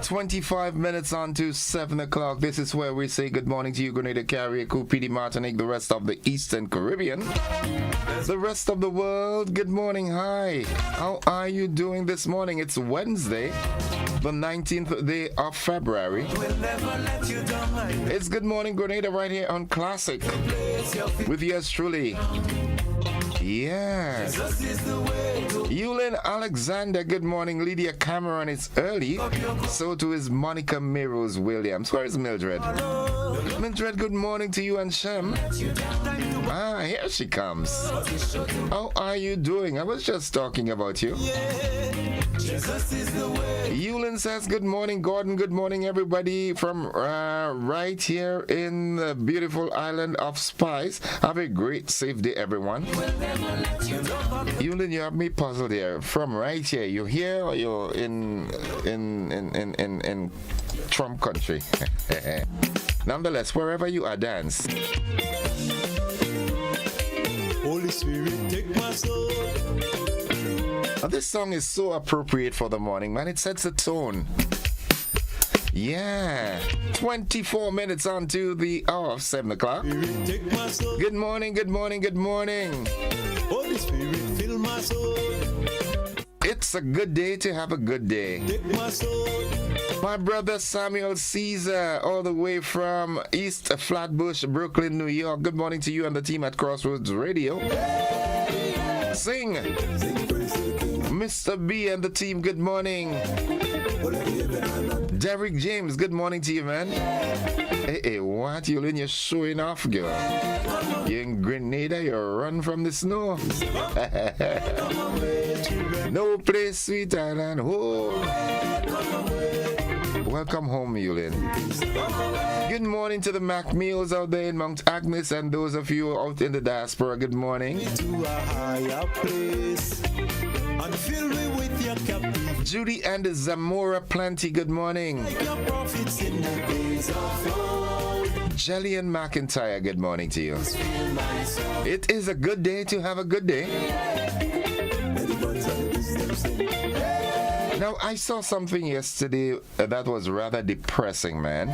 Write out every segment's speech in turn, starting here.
25 minutes on to 7 o'clock. This is where we say good morning to you, Grenada, Carrier, Cupidi, Martinique, the rest of the Eastern Caribbean, the rest of the world. Good morning. Hi. How are you doing this morning? It's Wednesday, the 19th day of February. It's Good Morning Grenada right here on Classic with yours truly. Yeah. Yulin Alexander, good morning. Lydia Cameron, it's early. So too is Monica Miros Williams. Where is Mildred? Mildred, good morning to you and Shem. Ah, here she comes. How are you doing? I was just talking about you. Yulin says, good morning, Gordon. Good morning, everybody from right here in the beautiful island of Spice. Have a great, safe day, everyone. Yulin, you have me puzzled here. From right here, you here or you're in Trump country? Nonetheless, wherever you are, dance. Holy Spirit, take my soul. This song is so appropriate for the morning, man. It sets a tone. Yeah. 24 minutes on to the hour of 7 o'clock. Good morning, good morning, good morning. Holy Spirit, fill my soul. It's a good day to have a good day. Take my soul. My brother Samuel Caesar, all the way from East Flatbush, Brooklyn, New York. Good morning to you and the team at Crossroads Radio. Sing. Mr. B and the team, good morning. Derek James, good morning to you, man. Hey, what? You're showing off, girl. You're in Grenada, you're run from the snow. No place sweeter than home. Welcome home, Yulin. Good morning to the Mac Meals out there in Mount Agnes and those of you out in the diaspora. Good morning. To a higher place and fill me with your captive. Judy and Zamora Plenty. Good morning. Like your prophets in the days of old. Jillian McIntyre. Good morning to you. It is a good day to have a good day. Now, I saw something yesterday that was rather depressing, man.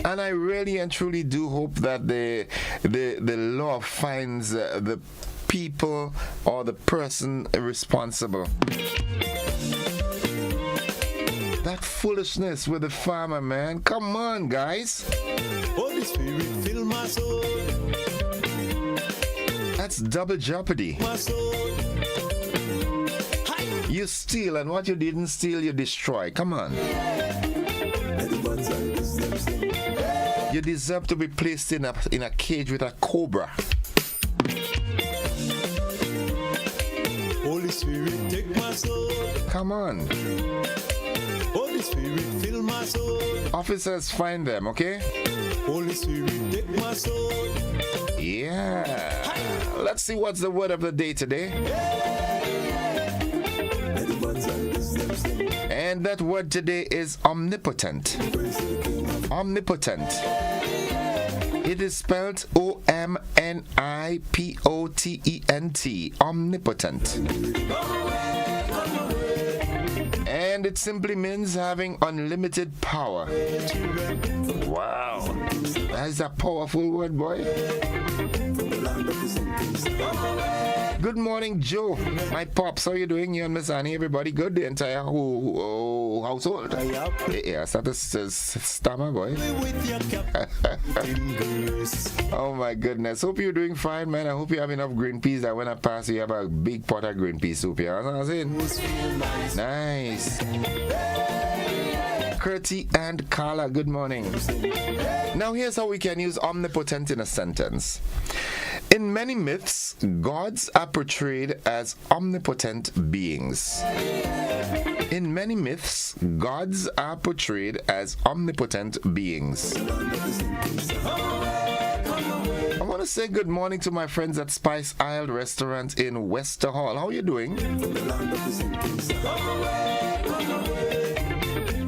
And I really and truly do hope that the law finds the people or the person responsible. That foolishness with the farmer, man. Come on, guys. Holy Spirit, fill my soul. That's double jeopardy. My soul. You steal, and what you didn't steal, you destroy. Come on. You deserve to be placed in a cage with a cobra. Holy Spirit, take my soul. Come on. Holy Spirit, fill my soul. Officers, find them, okay? Holy Spirit, take my soul. Yeah. Let's see what's the word of the day today. And that word today is omnipotent. Omnipotent. It is spelled O-M-N-I-P-O-T-E-N-T. Omnipotent. And it simply means having unlimited power. Wow. That's a powerful word, boy. Good morning, Joe. My pops, how you doing? You and Miss Annie, everybody good? The entire household? Yeah, that's a stammer, boy. Oh my goodness. Hope you're doing fine, man. I hope you have enough green peas that when I pass you have a big pot of green pea soup here. That's what I'm saying. Nice. Curti and Carla, good morning. Now here's how we can use omnipotent in a sentence. In many myths, gods are portrayed as omnipotent beings. In many myths, gods are portrayed as omnipotent beings. I want to say good morning to my friends at Spice Isle Restaurant in Wester Hall. How are you doing?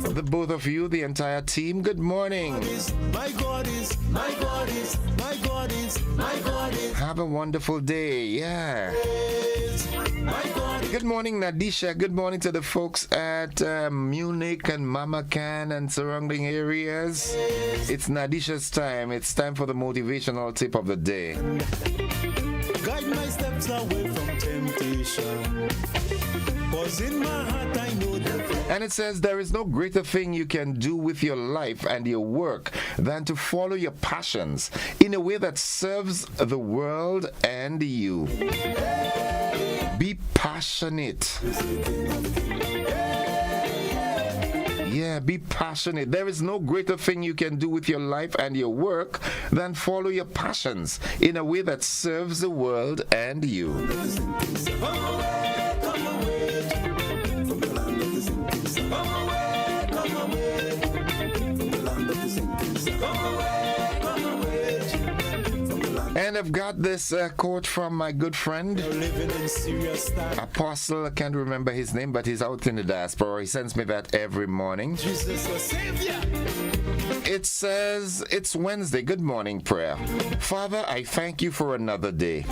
The both of you, the entire team, good morning. My God is, my God is, my God is, my God is. Have a wonderful day, yeah. Good morning, Nadisha. Good morning to the folks at Munich and Mama Can and surrounding areas. It's Nadisha's time. It's time for the motivational tip of the day. Guide my steps away from temptation. 'Cause in my heart I know that. And it says there is no greater thing you can do with your life and your work than to follow your passions in a way that serves the world and you. Be passionate. Yeah, be passionate. There is no greater thing you can do with your life and your work than follow your passions in a way that serves the world and you. And I've got this quote from my good friend, Apostle. I can't remember his name, but he's out in the diaspora. He sends me that every morning. It says, it's Wednesday. Good morning prayer. Father, I thank you for another day.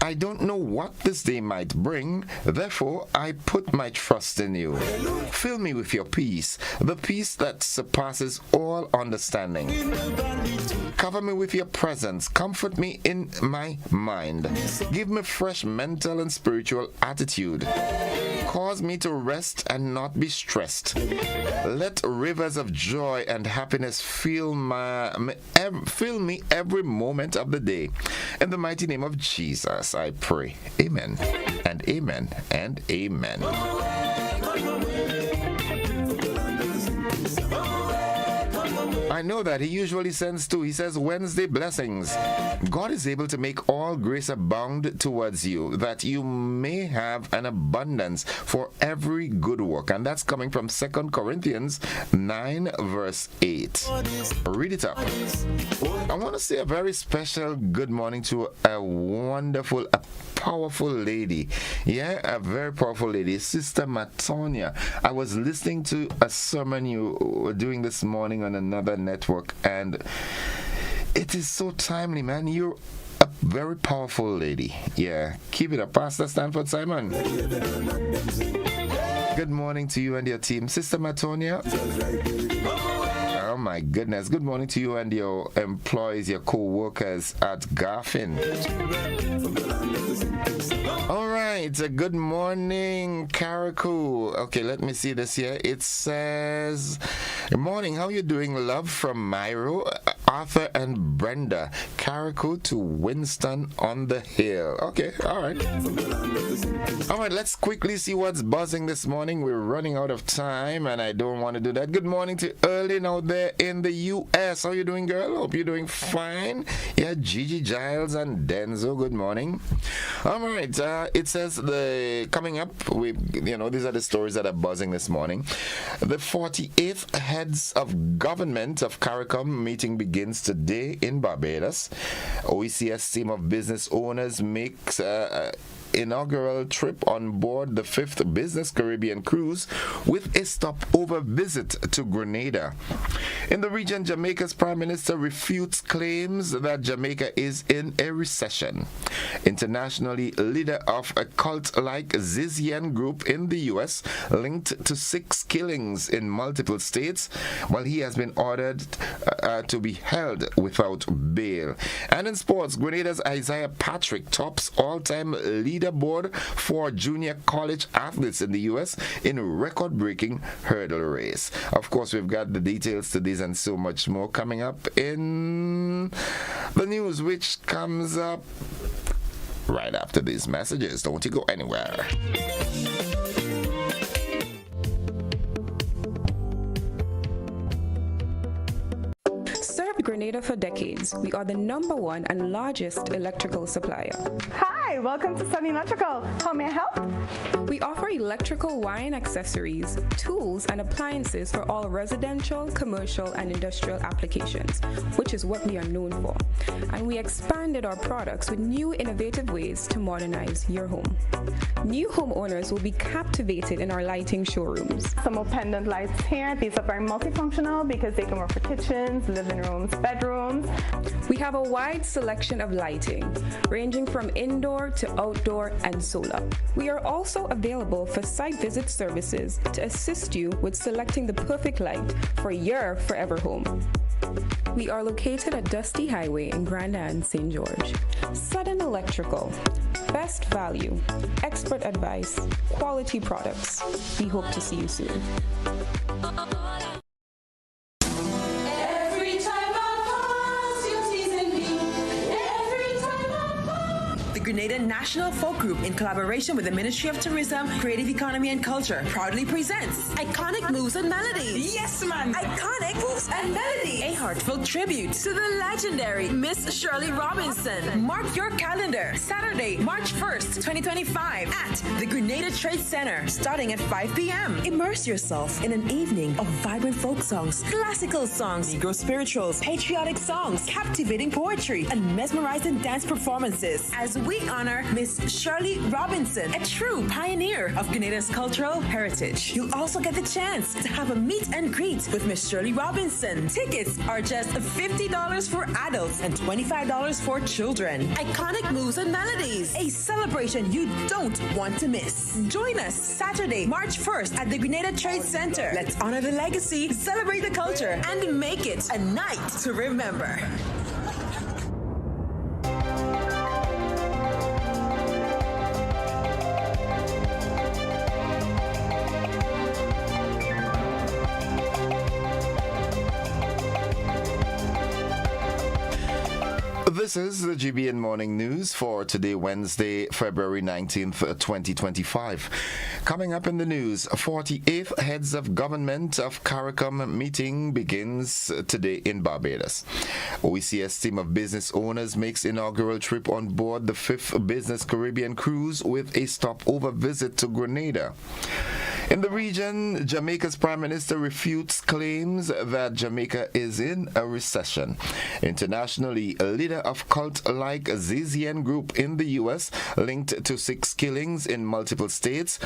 I don't know what this day might bring. Therefore, I put my trust in you. Fill me with your peace, the peace that surpasses all understanding. Cover me with your presence. Comfort me in my mind. Give me fresh mental and spiritual attitude. Cause me to rest and not be stressed. Let rivers of joy and happiness fill me every moment of the day. In the mighty name of Jesus, I pray. Amen and amen and amen. I know that he usually sends two. He says Wednesday blessings. God is able to make all grace abound towards you, that you may have an abundance for every good work. And that's coming from 2 Corinthians 9 verse 8. Read it up. I want to say a very special good morning to a wonderful, powerful lady. Yeah, a very powerful lady, Sister Matonia. I was listening to a sermon you were doing this morning on another network, and it is so timely, man. You're a very powerful lady. Yeah, keep it up. Pastor Stanford Simon. Good morning to you and your team. Sister Matonia. Oh my goodness. Good morning to you and your employees, your co-workers at Garfin. All right. Good morning, Karaku. Okay, let me see this here. It says, good morning. How you doing, love? From Myro, Arthur, and Brenda. Karaku to Winston on the Hill. Okay, all right. All right, let's quickly see what's buzzing this morning. We're running out of time, and I don't want to do that. Good morning to Erlin out there in the U.S. How you doing, girl? Hope you're doing fine. Yeah, Gigi, Giles, and Denzo. Good morning. All right. It says coming up. These are the stories that are buzzing this morning. The 48th Heads of Government of CARICOM meeting begins today in Barbados. OECS team of business owners makes inaugural trip on board the 5th Business Caribbean Cruise with a stopover visit to Grenada. In the region, Jamaica's Prime Minister refutes claims that Jamaica is in a recession. Internationally, leader of a cult-like Zizian group in the U.S. linked to 6 killings in multiple states, while he has been ordered to be held without bail. And in sports, Grenada's Isaiah Patrick tops all-time leaderboard for junior college athletes in the U.S. in a record-breaking hurdle race. Of course, we've got the details to this and so much more coming up in the news, which comes up right after these messages. Don't you go anywhere. Grenada for decades. We are the #1 and largest electrical supplier. Hi, welcome to Sunny Electrical. How may I help? We offer electrical wire accessories, tools, and appliances for all residential, commercial, and industrial applications, which is what we are known for. And we expand expanded our products with new innovative ways to modernize your home. New homeowners will be captivated in our lighting showrooms. Some pendant lights here. These are very multifunctional because they can work for kitchens, living rooms, bedrooms. We have a wide selection of lighting, ranging from indoor to outdoor and solar. We are also available for site visit services to assist you with selecting the perfect light for your forever home. We are located at Dusty Highway in Grenada and St. George. Sudden Electrical. Best value, expert advice, quality products. We hope to see you soon. Grenada National Folk Group, in collaboration with the Ministry of Tourism, Creative Economy and Culture, proudly presents Iconic Moves and Melodies. Yes, man! Iconic Moves and Melodies. A heartfelt tribute to the legendary Miss Shirley Robinson. Mark your calendar. Saturday, March 1st, 2025 at the Grenada Trade Center, starting at 5 p.m. Immerse yourself in an evening of vibrant folk songs, classical songs, Negro spirituals, patriotic songs, captivating poetry, and mesmerizing dance performances as we honor Miss Shirley Robinson, a true pioneer of Grenada's cultural heritage. You'll also get the chance to have a meet and greet with Miss Shirley Robinson. Tickets are just $50 for adults and $25 for children. Iconic Moves and Melodies, a celebration you don't want to miss. Join us Saturday, March 1st at the Grenada Trade Center. Let's honor the legacy, celebrate the culture, and make it a night to remember. This is the GBN Morning News for today, Wednesday, February 19th, 2025. Coming up in the news, 48th Heads of Government of CARICOM meeting begins today in Barbados. OECS team of business owners makes inaugural trip on board the 5th Business Caribbean cruise with a stopover visit to Grenada. In the region, Jamaica's Prime Minister refutes claims that Jamaica is in a recession. Internationally, a leader of cult-like ZZN group in the U.S. linked to 6 killings in multiple states,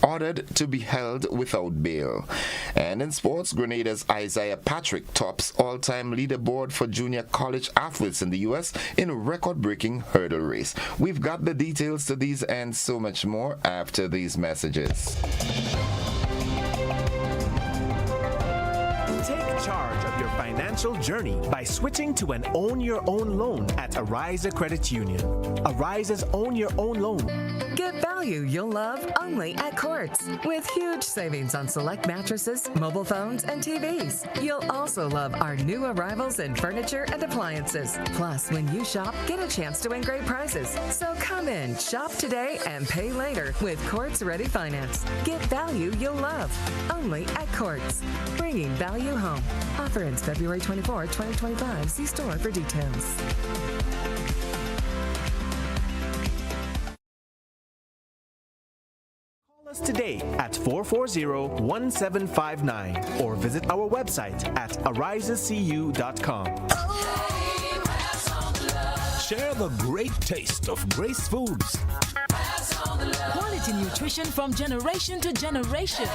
ordered to be held without bail. And in sports, Grenada's Isaiah Patrick tops all-time leaderboard for junior college athletes in the U.S. in record-breaking hurdle race. We've got the details to these and so much more after these messages. Take charge of your financial journey by switching to an Own Your Own loan at Ariza Credit Union. Ariza's Own Your Own loan. Get value you'll love only at Courts. With huge savings on select mattresses, mobile phones, and TVs. You'll also love our new arrivals in furniture and appliances. Plus, when you shop, get a chance to win great prizes. So come in, shop today, and pay later with Courts Ready Finance. Get value you'll love only at Courts. Bringing value home. Offer ends February 24, 2025. See store for details. Call us today at 440-1759 or visit our website at arizacu.com. Share the great taste of Grace Foods. Quality nutrition from generation to generation.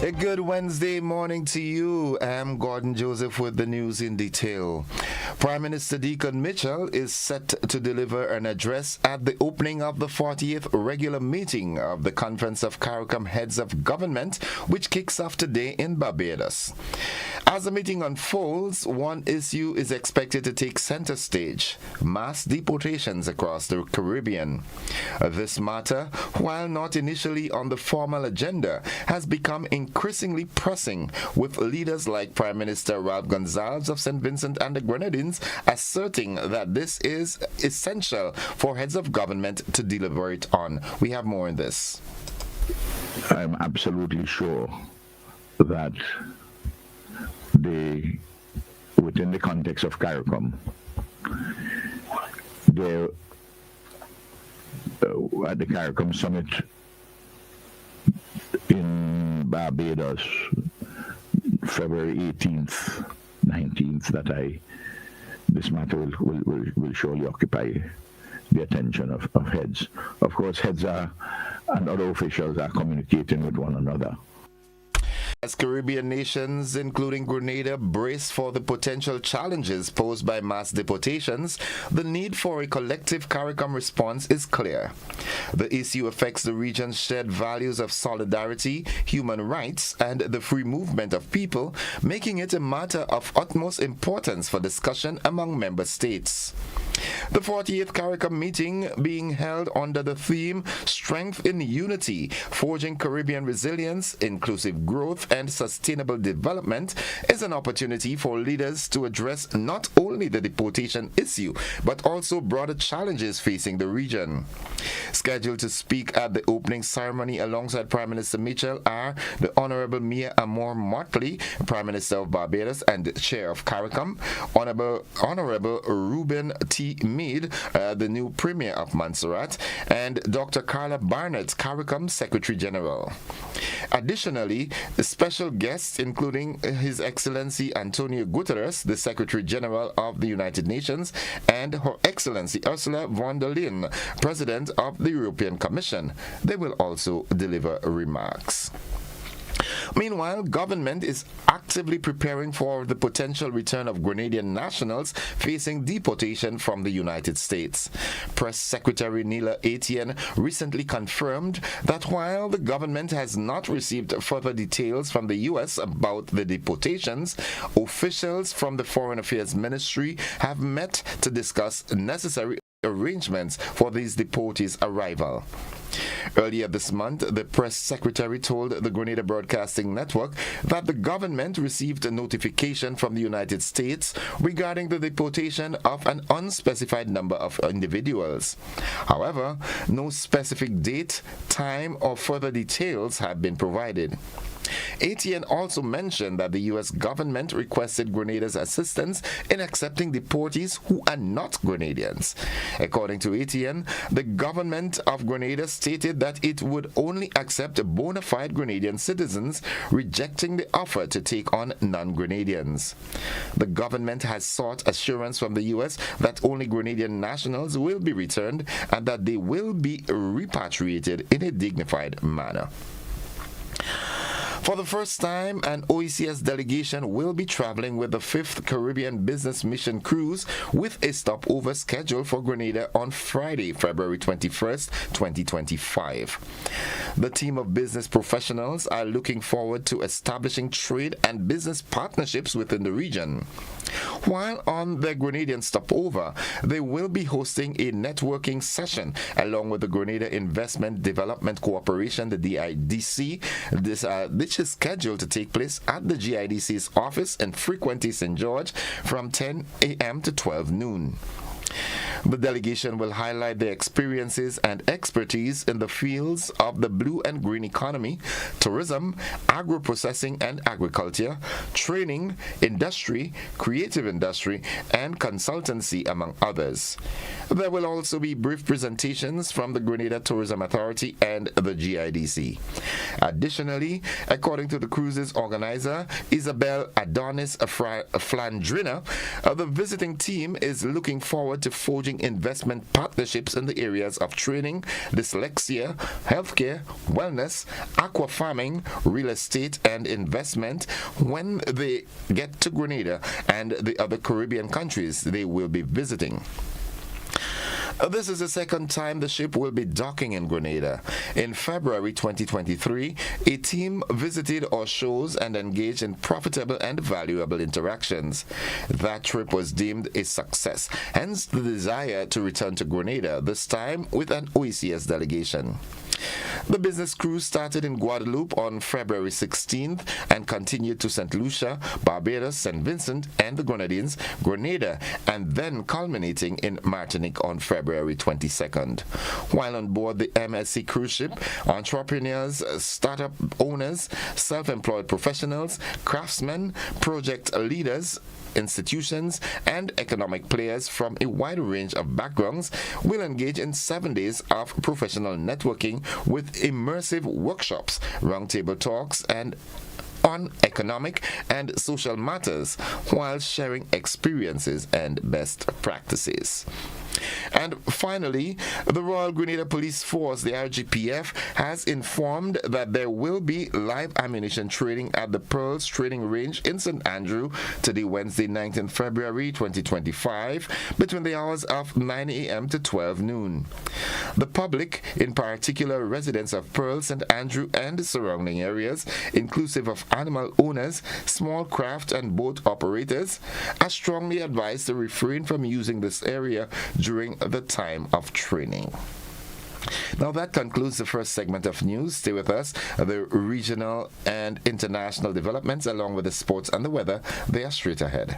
A good Wednesday morning to you. I'm Gordon Joseph with the news in detail. Prime Minister Deacon Mitchell is set to deliver an address at the opening of the 40th regular meeting of the Conference of CARICOM Heads of Government, which kicks off today in Barbados. As the meeting unfolds, one issue is expected to take center stage: mass deportations across the Caribbean. This matter, while not initially on the formal agenda, has become increasingly pressing, with leaders like Prime Minister Ralph Gonsalves of St. Vincent and the Grenadines asserting that this is essential for heads of government to deliberate on. We have more in this. I'm absolutely sure that within the context of CARICOM, there at the CARICOM summit in Barbados, February 18th, 19th, this matter will surely occupy the attention of heads. Of course, heads and other officials are communicating with one another. As Caribbean nations, including Grenada, brace for the potential challenges posed by mass deportations, the need for a collective CARICOM response is clear. The issue affects the region's shared values of solidarity, human rights, and the free movement of people, making it a matter of utmost importance for discussion among member states. The 40th CARICOM meeting, being held under the theme Strength in Unity, Forging Caribbean Resilience, Inclusive Growth and Sustainable Development, is an opportunity for leaders to address not only the deportation issue, but also broader challenges facing the region. Scheduled to speak at the opening ceremony alongside Prime Minister Mitchell are the Honorable Mia Amor Motley, Prime Minister of Barbados and Chair of CARICOM, Honorable Reuben T. Meade, the new Premier of Montserrat, and Dr. Carla Barnett, CARICOM Secretary General. Additionally, special guests including His Excellency Antonio Guterres, the Secretary General of the United Nations, and Her Excellency Ursula von der Leyen, President of the European Commission. They will also deliver remarks. Meanwhile, government is actively preparing for the potential return of Grenadian nationals facing deportation from the United States. Press Secretary Nila Etienne recently confirmed that while the government has not received further details from the U.S. about the deportations, officials from the Foreign Affairs Ministry have met to discuss necessary arrangements for these deportees' arrival. Earlier this month, the press secretary told the Grenada Broadcasting Network that the government received a notification from the United States regarding the deportation of an unspecified number of individuals. However, no specific date, time, or further details have been provided. Etienne also mentioned that the U.S. government requested Grenada's assistance in accepting deportees who are not Grenadians. According to Etienne, the government of Grenada stated that it would only accept bona fide Grenadian citizens, rejecting the offer to take on non-Grenadians. The government has sought assurance from the U.S. that only Grenadian nationals will be returned and that they will be repatriated in a dignified manner. For the first time, an OECS delegation will be traveling with the 5th Caribbean Business Mission Cruise with a stopover scheduled for Grenada on Friday, February 21st, 2025. The team of business professionals are looking forward to establishing trade and business partnerships within the region. While on their Grenadian stopover, they will be hosting a networking session along with the Grenada Investment Development Corporation, the GIDC. This is scheduled to take place at the GIDC's office in Frequency St. George from 10 a.m. to 12 noon. The delegation will highlight their experiences and expertise in the fields of the blue and green economy, tourism, agro-processing and agriculture, training, industry, creative industry, and consultancy, among others. There will also be brief presentations from the Grenada Tourism Authority and the GIDC. Additionally, according to the cruise's organizer, Isabel Adonis Flandrina, the visiting team is looking forward to forging investment partnerships in the areas of training, dyslexia, healthcare, wellness, aqua farming, real estate, and investment when they get to Grenada and the other Caribbean countries they will be visiting. This is the second time the ship will be docking in Grenada. In February 2023, a team visited our shows and engaged in profitable and valuable interactions. That trip was deemed a success, hence the desire to return to Grenada, this time with an OECS delegation. The business cruise started in Guadeloupe on February 16th and continued to St. Lucia, Barbados, St. Vincent, and the Grenadines, Grenada, and then culminating in Martinique on February 22nd. While on board the MSC cruise ship, entrepreneurs, startup owners, self-employed professionals, craftsmen, project leaders, institutions, and economic players from a wide range of backgrounds will engage in 7 days of professional networking with immersive workshops, roundtable talks, and on economic and social matters while sharing experiences and best practices. And finally, the Royal Grenada Police Force, the RGPF, has informed that there will be live ammunition training at the Pearls Training Range in St. Andrew today, Wednesday, 19th February 2025, between the hours of 9 a.m. to 12 noon. The public, in particular residents of Pearls, St. Andrew, and surrounding areas, inclusive of animal owners, small craft and boat operators, are strongly advised to refrain from using this area during the time of training. Now that concludes the first segment of news. Stay with us. The regional and international developments along with the sports and the weather, they are straight ahead.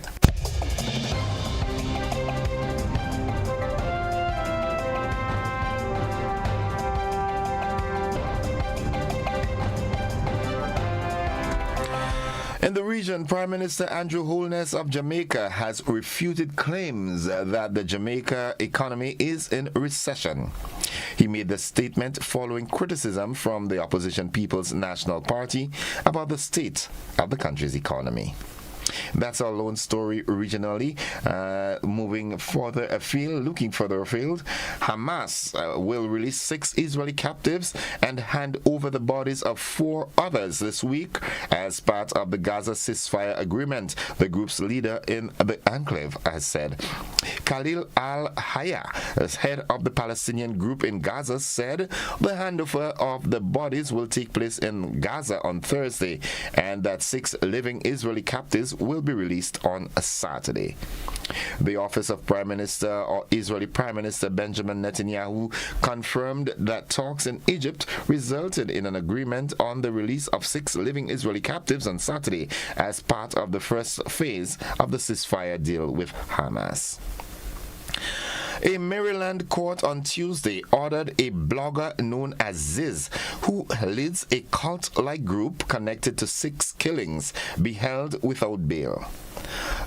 In the region, Prime Minister Andrew Holness of Jamaica has refuted claims that the Jamaica economy is in recession. He made the statement following criticism from the opposition People's National Party about the state of the country's economy. That's our lone story regionally. Moving further afield, looking further afield, Hamas will release 6 Israeli captives and hand over the bodies of 4 others this week as part of the Gaza ceasefire agreement, the group's leader in the enclave has said. Khalil al-Hayya, head of the Palestinian group in Gaza, said the handover of the bodies will take place in Gaza on Thursday and that 6 living Israeli captives will be released on a Saturday. The office of Prime Minister or Israeli Prime Minister Benjamin Netanyahu confirmed that talks in Egypt resulted in an agreement on the release of 6 living Israeli captives on Saturday as part of the first phase of the ceasefire deal with Hamas. A Maryland court on Tuesday ordered a blogger known as Ziz, who leads a cult-like group connected to 6 killings, be held without bail.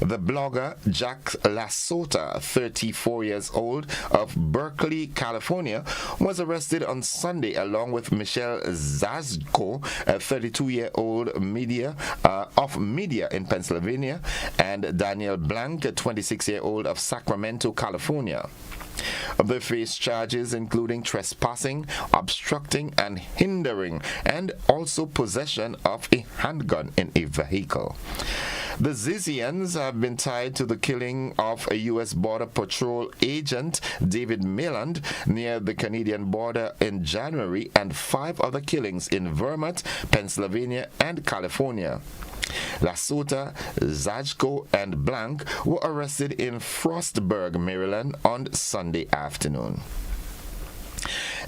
The blogger, Jack Lasota, 34 years old, of Berkeley, California, was arrested on Sunday along with Michelle Zazko, a 32-year-old of Media in Pennsylvania, and Daniel Blank, a 26-year-old of Sacramento, California. They face charges including trespassing, obstructing and hindering, and also possession of a handgun in a vehicle. The Zizians have been tied to the killing of a U.S. Border Patrol agent, David Mayland, near the Canadian border in January, and 5 other killings in Vermont, Pennsylvania, and California. Lasota, Zajko, and Blank were arrested in Frostburg, Maryland on Sunday afternoon.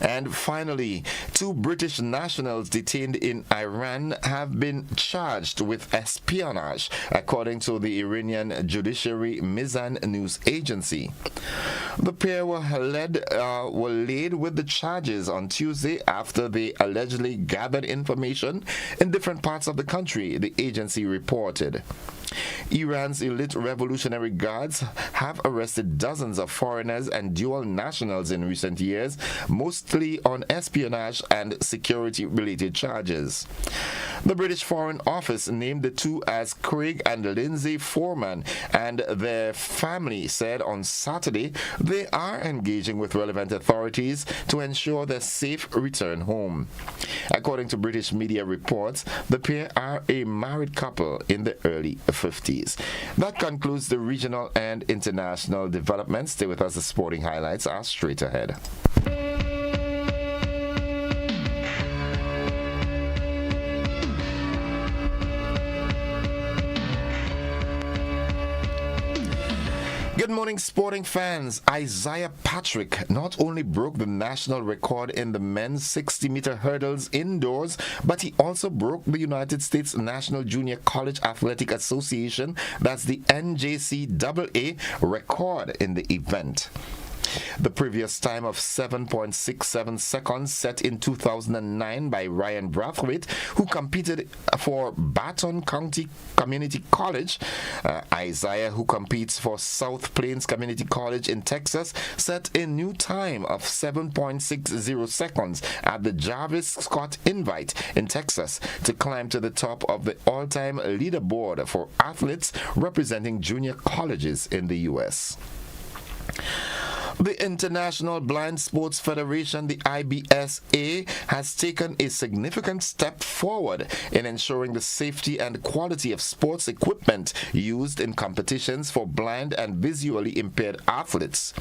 And finally, 2 British nationals detained in Iran have been charged with espionage, according to the Iranian judiciary Mizan news agency. The pair were laid with the charges on Tuesday after they allegedly gathered information in different parts of the country, the agency reported. Iran's elite revolutionary guards have arrested dozens of foreigners and dual nationals in recent years, mostly on espionage and security-related charges. The British Foreign Office named the two as Craig and Lindsay Foreman, and their family said on Saturday they are engaging with relevant authorities to ensure their safe return home. According to British media reports, the pair are a married couple in the early 50s. That concludes the regional and international developments. Stay with us. The sporting highlights are straight ahead. Good morning, sporting fans. Isaiah Patrick not only broke the national record in the men's 60-meter hurdles indoors, but he also broke the United States National Junior College Athletic Association, that's the NJCAA, record in the event. The previous time of 7.67 seconds set in 2009 by Ryan Brathwaite, who competed for Baton County Community College. Isaiah, who competes for South Plains Community College in Texas, set a new time of 7.60 seconds at the Jarvis Scott Invite in Texas to climb to the top of the all-time leaderboard for athletes representing junior colleges in the U.S. The International Blind Sports Federation, the IBSA, has taken a significant step forward in ensuring the safety and quality of sports equipment used in competitions for blind and visually impaired athletes.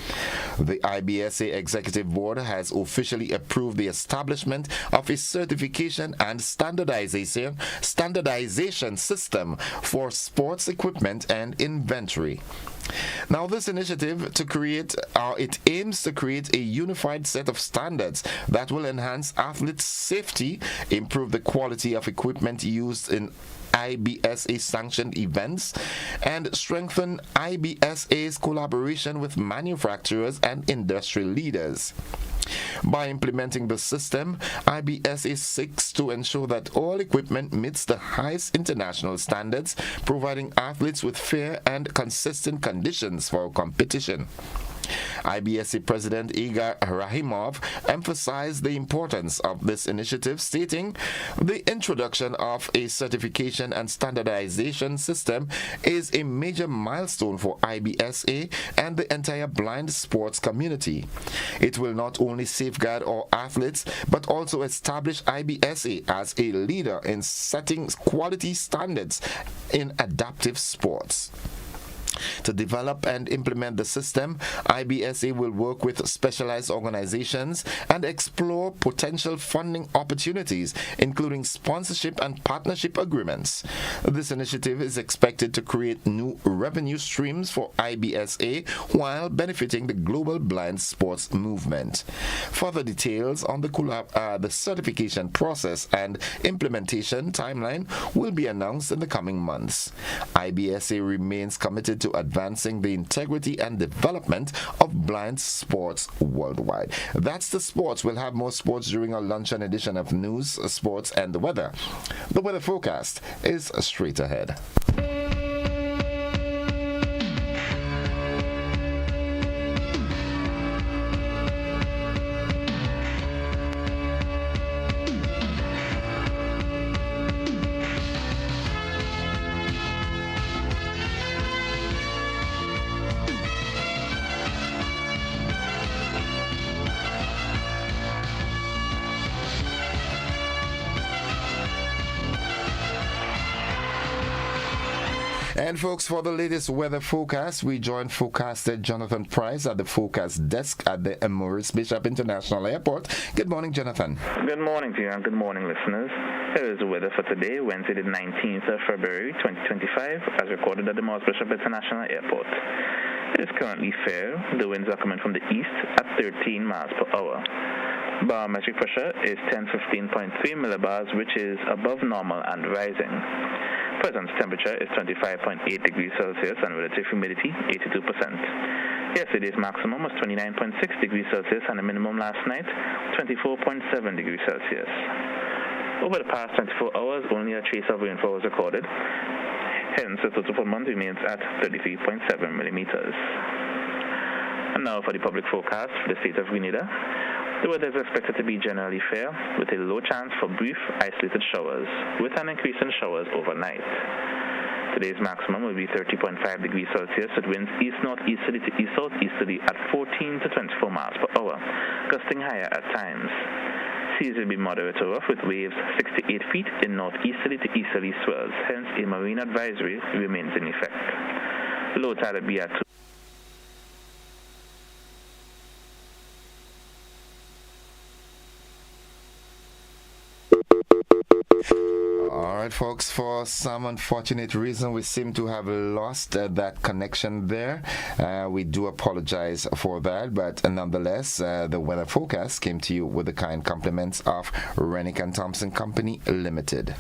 The IBSA Executive Board has officially approved the establishment of a certification and standardization system for sports equipment and inventory. Now, this initiative it aims to create a unified set of standards that will enhance athletes' safety, improve the quality of equipment used in IBSA-sanctioned events, and strengthen IBSA's collaboration with manufacturers and industry leaders. By implementing the system, IBSA seeks to ensure that all equipment meets the highest international standards, providing athletes with fair and consistent conditions for competition. IBSA President Igor Rahimov emphasized the importance of this initiative, stating, "The introduction of a certification and standardization system is a major milestone for IBSA and the entire blind sports community. It will not only safeguard our athletes, but also establish IBSA as a leader in setting quality standards in adaptive sports." To develop and implement the system, IBSA will work with specialized organizations and explore potential funding opportunities, including sponsorship and partnership agreements. This initiative is expected to create new revenue streams for IBSA while benefiting the global blind sports movement. Further details on the certification process and implementation timeline will be announced in the coming months. IBSA remains committed to advancing the integrity and development of blind sports worldwide. That's the sports. We'll have more sports during our luncheon edition of News, Sports, and the Weather. The weather forecast is straight ahead. And folks, for the latest weather forecast, we join forecaster Jonathan Price at the forecast desk at the Maurice Bishop International Airport. Good morning, Jonathan. Good morning to you and good morning, listeners. Here is the weather for today, Wednesday the 19th of February 2025, as recorded at the Maurice Bishop International Airport. It is currently fair. The winds are coming from the east at 13 miles per hour. Barometric pressure is 1015.3 millibars, which is above normal and rising. Present temperature is 25.8 degrees Celsius and relative humidity 82%. Yesterday's maximum was 29.6 degrees Celsius and the minimum last night 24.7 degrees Celsius. Over the past 24 hours, only a trace of rainfall was recorded. Hence, the total for the month remains at 33.7 millimeters. And now for the public forecast for the state of Grenada. The weather is expected to be generally fair, with a low chance for brief, isolated showers, with an increase in showers overnight. Today's maximum will be 30.5 degrees Celsius with winds east-northeasterly to east-southeasterly at 14 to 24 miles per hour, gusting higher at times. Seas will be moderate to rough with waves 6 to 8 feet in northeasterly to easterly swells, hence a marine advisory remains in effect. Low tide will be at 2. Alright folks, for some unfortunate reason we seem to have lost that connection there. We do apologize for that, but nonetheless the weather forecast came to you with the kind compliments of Rennick and Thompson Company Limited.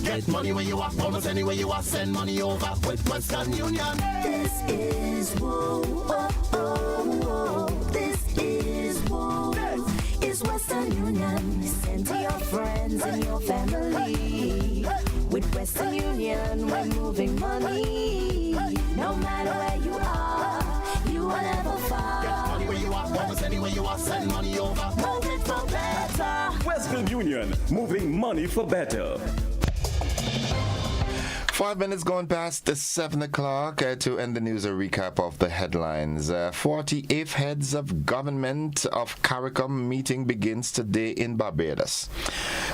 Get money where you are, almost anywhere you are, send money over with Western Union. This is whoa, oh, oh, oh. This is whoa. Is Western Union. Send to your friends and your family. With Western Union, we're moving money. No matter where you are, you will never fall. Get money where you are, almost anywhere you are, send money over. Move it for better. Western Union, moving money for better. 5 minutes gone past the 7 o'clock. To end the news, a recap of the headlines. 48th Heads of Government of CARICOM meeting begins today in Barbados.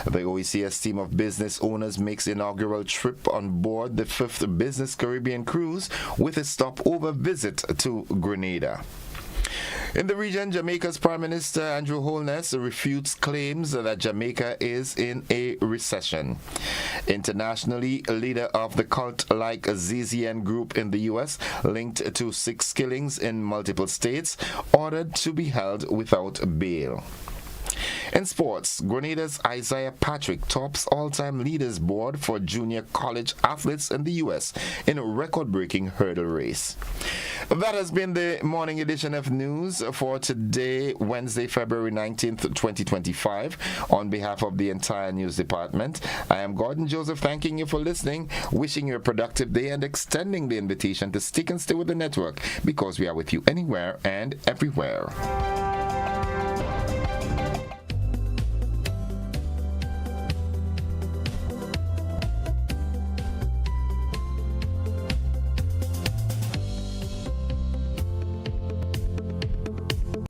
The OECS team of business owners makes inaugural trip on board the 5th Business Caribbean Cruise with a stopover visit to Grenada. In the region, Jamaica's Prime Minister Andrew Holness refutes claims that Jamaica is in a recession. Internationally, a leader of the cult-like ZZN group in the U.S., linked to 6 killings in multiple states, ordered to be held without bail. In sports, Grenada's Isaiah Patrick tops all-time leaders board for junior college athletes in the U.S. in a record-breaking hurdle race. That has been the morning edition of news for today, Wednesday, February 19th, 2025. On behalf of the entire news department, I am Gordon Joseph, thanking you for listening, wishing you a productive day, and extending the invitation to stick and stay with the network, because we are with you anywhere and everywhere.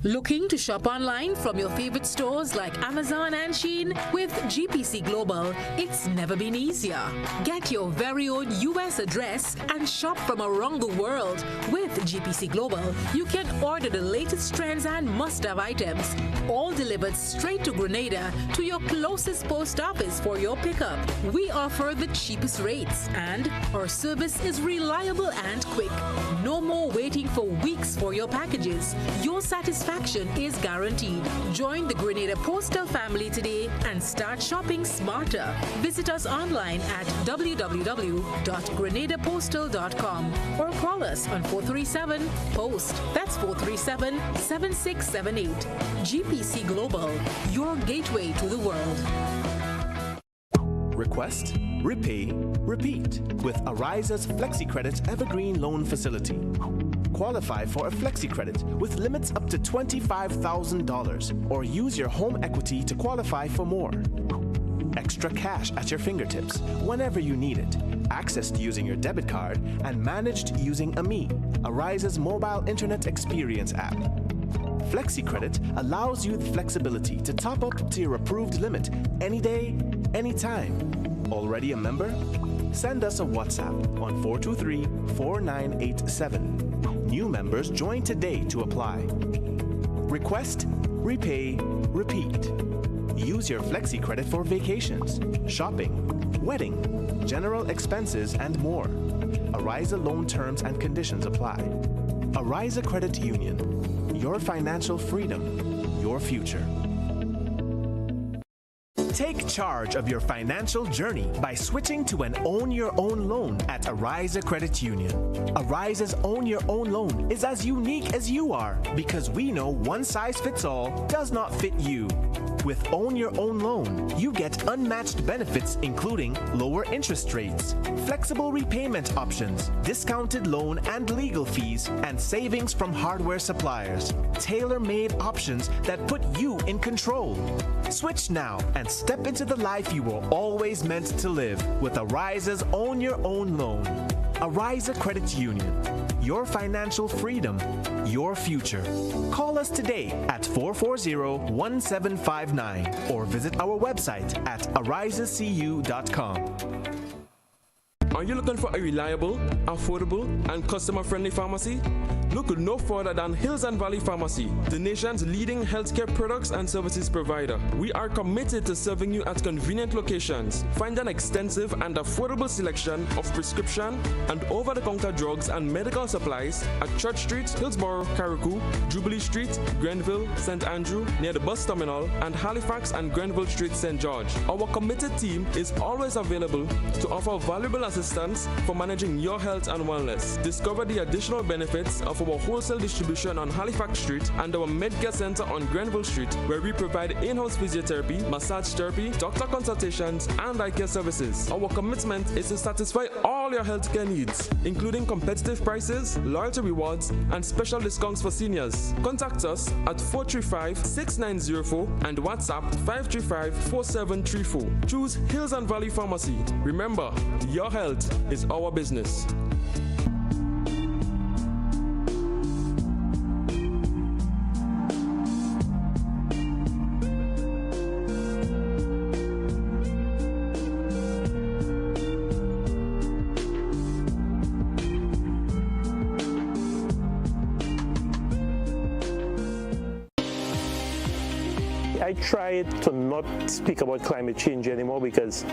Looking to shop online from your favorite stores like Amazon and Shein? With GPC Global, it's never been easier. Get your very own US address and shop from around the world. With GPC Global, you can order the latest trends and must-have items, all delivered straight to Grenada to your closest post office for your pickup. We offer the cheapest rates, and our service is reliable and quick. No more waiting for weeks for your packages. Your satisfaction is guaranteed. Join the Grenada Postal family today and start shopping smarter. Visit us online at www.grenadapostal.com or call us on 437-POST. That's 437-7678. GPC Global, your gateway to the world. Request, repay, repeat with Ariza's FlexiCredit Evergreen Loan Facility. Qualify for a FlexiCredit with limits up to $25,000, or use your home equity to qualify for more. Extra cash at your fingertips whenever you need it, accessed using your debit card, and managed using AMI, Ariza's mobile internet experience app. FlexiCredit allows you the flexibility to top up to your approved limit any day, anytime. Already a member? Send us a WhatsApp on 423-4987. New members join today to apply. Request, repay, repeat. Use your FlexiCredit for vacations, shopping, wedding, general expenses, and more. Ariza loan terms and conditions apply. Ariza Credit Union. Your financial freedom, your future. Take charge of your financial journey by switching to an Own Your Own loan at Ariza Credit Union. Ariza's Own Your Own loan is as unique as you are because we know one size fits all does not fit you. With Own Your Own loan, you get unmatched benefits including lower interest rates, flexible repayment options, discounted loan and legal fees, and savings from hardware suppliers. Tailor-made options that put you in control. Switch now and step into the life you were always meant to live with Ariza's Own Your Own loan. Ariza Credit Union. Your financial freedom, your future. Call us today at 440-1759 or visit our website at arizacu.com. Are you looking for a reliable, affordable, and customer-friendly pharmacy? Look no further than Hills and Valley Pharmacy, the nation's leading healthcare products and services provider. We are committed to serving you at convenient locations. Find an extensive and affordable selection of prescription and over-the-counter drugs and medical supplies at Church Street, Hillsborough, Carriacou, Jubilee Street, Grenville, St. Andrew, near the bus terminal, and Halifax and Grenville Street, St. George. Our committed team is always available to offer valuable assistance for managing your health and wellness. Discover the additional benefits of our wholesale distribution on Halifax Street and our Medcare Center on Grenville Street, where we provide in-house physiotherapy, massage therapy, doctor consultations, and eye care services. Our commitment is to satisfy all your healthcare needs, including competitive prices, loyalty rewards, and special discounts for seniors. Contact us at 435-6904 and WhatsApp 535-4734. Choose Hills and Valley Pharmacy. Remember, your health is our business. I try to not speak about climate change anymore because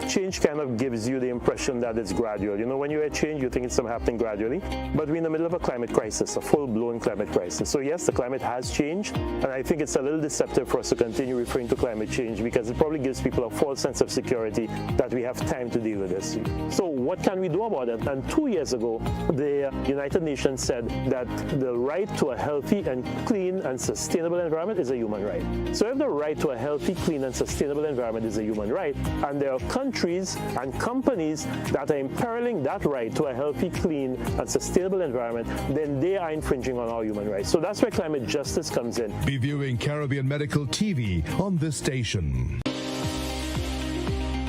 change kind of gives you the impression that it's gradual. You know, when you hear change, you think it's happening gradually, but we're in the middle of a climate crisis, a full-blown climate crisis. So yes, the climate has changed, and I think it's a little deceptive for us to continue referring to climate change because it probably gives people a false sense of security that we have time to deal with this. So what can we do about it? And 2 years ago, the United Nations said that the right to a healthy and clean and sustainable environment is a human right. So if the right to a healthy, clean, and sustainable environment is a human right, and there are countries and companies that are imperiling that right to a healthy, clean, and sustainable environment, then they are infringing on our human rights. So that's where climate justice comes in. Be viewing Caribbean Medical TV on this station.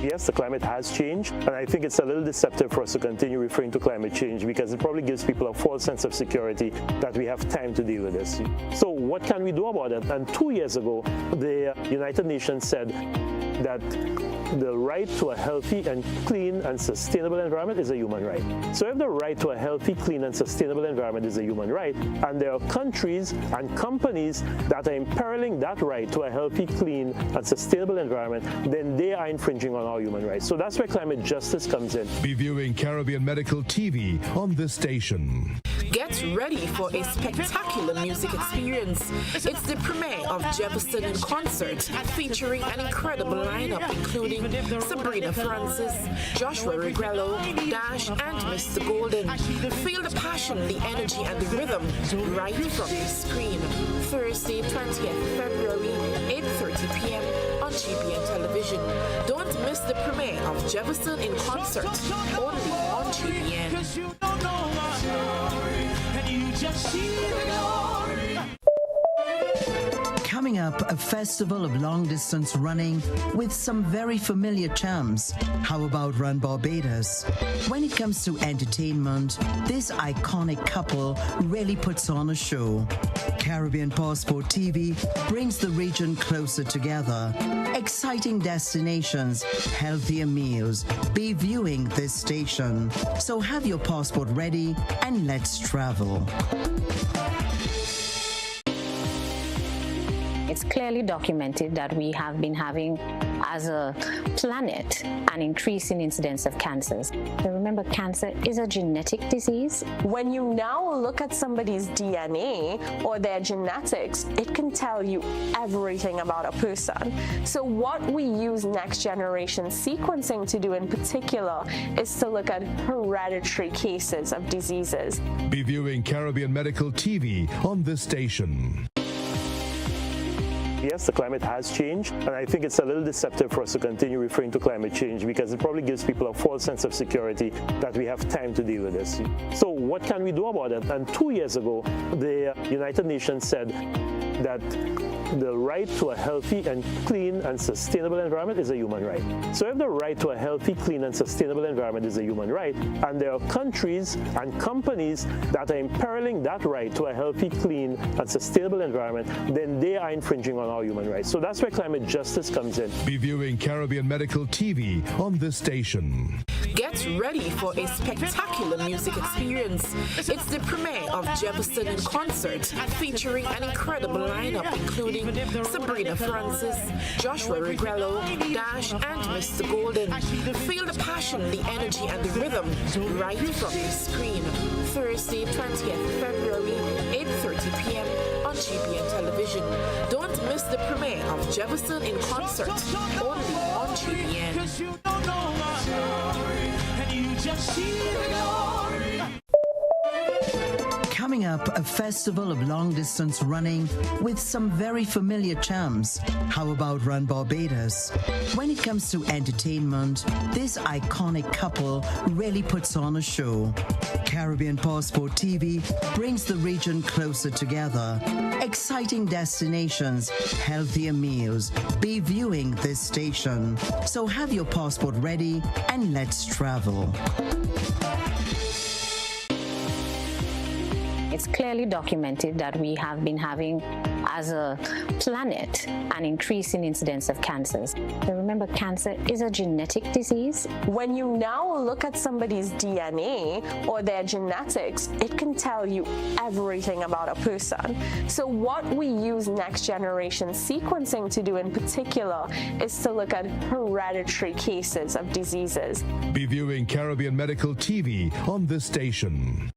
Yes, the climate has changed, and I think it's a little deceptive for us to continue referring to climate change because it probably gives people a false sense of security that we have time to deal with this. So what can we do about it? And 2 years ago, the United Nations said that the right to a healthy and clean and sustainable environment is a human right. So if the right to a healthy, clean, and sustainable environment is a human right, and there are countries and companies that are imperiling that right to a healthy, clean, and sustainable environment, then they are infringing on our human rights. So that's where climate justice comes in. Be viewing Caribbean Medical TV on this station. Get ready for a spectacular music experience. It's the premiere of Jefferson in Concert, featuring an incredible lineup including Sabrina Francis, Joshua Regrello, Dash, and Mr. Golden. Feel the passion, the energy, and the rhythm right from the screen. Thursday, 20th February, 8:30 p.m. on GBN Television. Don't miss the premiere of Jefferson in Concert, only on GBN. Coming up, a festival of long-distance running with some very familiar charms. How about Run Barbados? When it comes to entertainment, this iconic couple really puts on a show. Caribbean Passport TV brings the region closer together. Exciting destinations, healthier meals. Be viewing this station. So have your passport ready and let's travel. It's clearly documented that we have been having, as a planet, an increase in incidence of cancers. So remember, cancer is a genetic disease. When you now look at somebody's DNA or their genetics, it can tell you everything about a person. So what we use next generation sequencing to do in particular is to look at hereditary cases of diseases. Be viewing Caribbean Medical TV on this station. Yes, the climate has changed, and I think it's a little deceptive for us to continue referring to climate change because it probably gives people a false sense of security that we have time to deal with this. So what can we do about it? And 2 years ago, the United Nations said that the right to a healthy and clean and sustainable environment is a human right. So if the right to a healthy, clean and sustainable environment is a human right, and there are countries and companies that are imperiling that right to a healthy, clean and sustainable environment, then they are infringing on our human rights. So that's where climate justice comes in. Be viewing Caribbean Medical TV on this station. Get ready for a spectacular music experience. It's the premiere of Jefferson in Concert, featuring an incredible lineup including Sabrina Francis, Joshua Regrello, Dash, and Mr. Golden. Feel the passion, the energy, and the rhythm right from the screen. Thursday, 20th February, 8:30 p.m. on GBN Television. Don't miss the premiere of Jefferson in Concert, only on GBN. Coming up, a festival of long distance running with some very familiar charms. How about Run Barbados? When it comes to entertainment, this iconic couple really puts on a show. Caribbean Passport TV brings the region closer together. Exciting destinations, healthier meals. Be viewing this station. So have your passport ready and let's travel. It's clearly documented that we have been having, as a planet, an increase in incidence of cancers. So remember, cancer is a genetic disease. When you now look at somebody's DNA or their genetics, it can tell you everything about a person. So what we use next generation sequencing to do in particular is to look at hereditary cases of diseases. Be viewing Caribbean Medical TV on this station.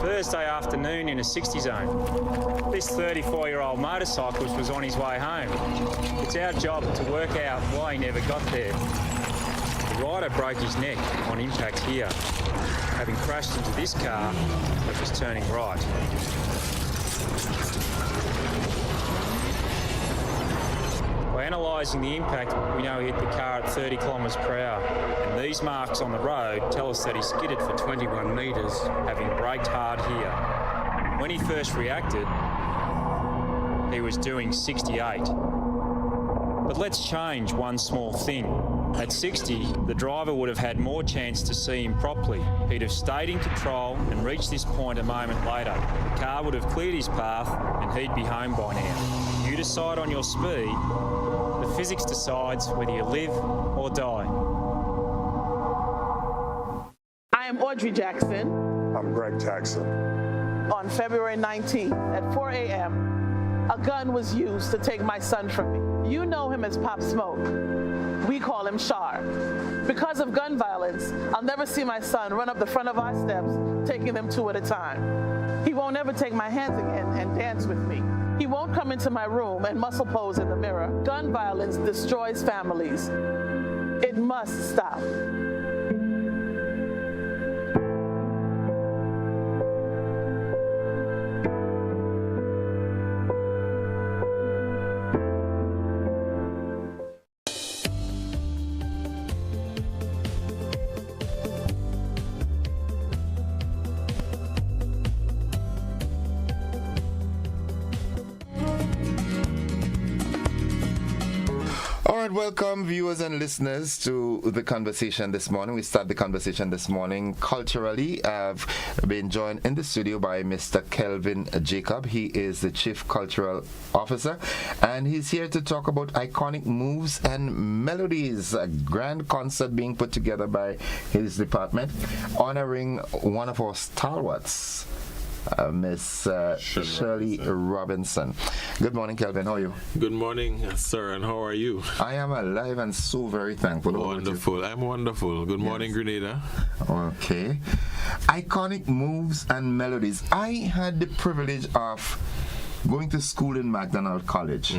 Thursday afternoon in a 60 zone. This 34-year-old motorcyclist was on his way home. It's our job to work out why he never got there. The rider broke his neck on impact here, having crashed into this car that was turning right. By analysing the impact, we know he hit the car at 30 kilometres per hour, and these marks on the road tell us that he skidded for 21 metres, having braked hard here. When he first reacted, he was doing 68. But let's change one small thing. At 60, the driver would have had more chance to see him properly. He'd have stayed in control and reached this point a moment later. The car would have cleared his path and he'd be home by now. You decide on your speed. The physics decides whether you live or die. I am Audrey Jackson. I'm Greg Jackson. On February 19th at 4 a.m., a gun was used to take my son from me. You know him as Pop Smoke. We call him Shar. Because of gun violence, I'll never see my son run up the front of our steps, taking them two at a time. He won't ever take my hands again and dance with me. He won't come into my room and muscle pose in the mirror. Gun violence destroys families. It must stop. All right, welcome viewers and listeners to the conversation this morning. We start the conversation this morning culturally. I've been joined in the studio by Mr. Kelvin Jacob. He is the Chief Cultural Officer, and he's here to talk about iconic moves and melodies. A grand concert being put together by his department, honoring one of our stalwarts, Miss Shirley Robinson. Good morning, Kelvin. How are you? Good morning, sir, and how are you? I am alive and so very thankful. Wonderful. I'm wonderful. Good morning, Grenada. Okay. Iconic moves and melodies. I had the privilege of going to school in McDonald College.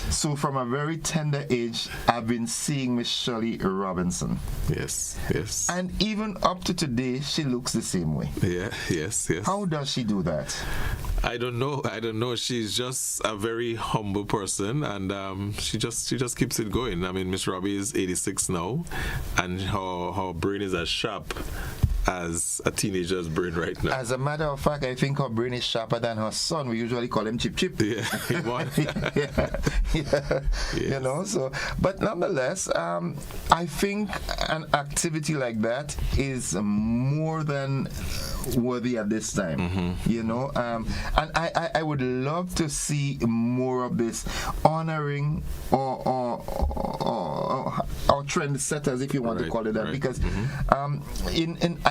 So from a very tender age, I've been seeing Miss Shirley Robinson. Yes, yes. And even up to today, she looks the same way. Yeah, yes, yes. How does she do that? I don't know. She's just a very humble person, and she just keeps it going. I mean, Miss Robbie is 86 now, and her brain is as sharp as a teenager's brain right now. As a matter of fact, I think her brain is sharper than her son. We usually call him Chip Chip. Yeah, yes. You know. So, but nonetheless, I think an activity like that is more than worthy at this time. You know, and I would love to see more of this honoring or trendsetters, if you want to call it that, because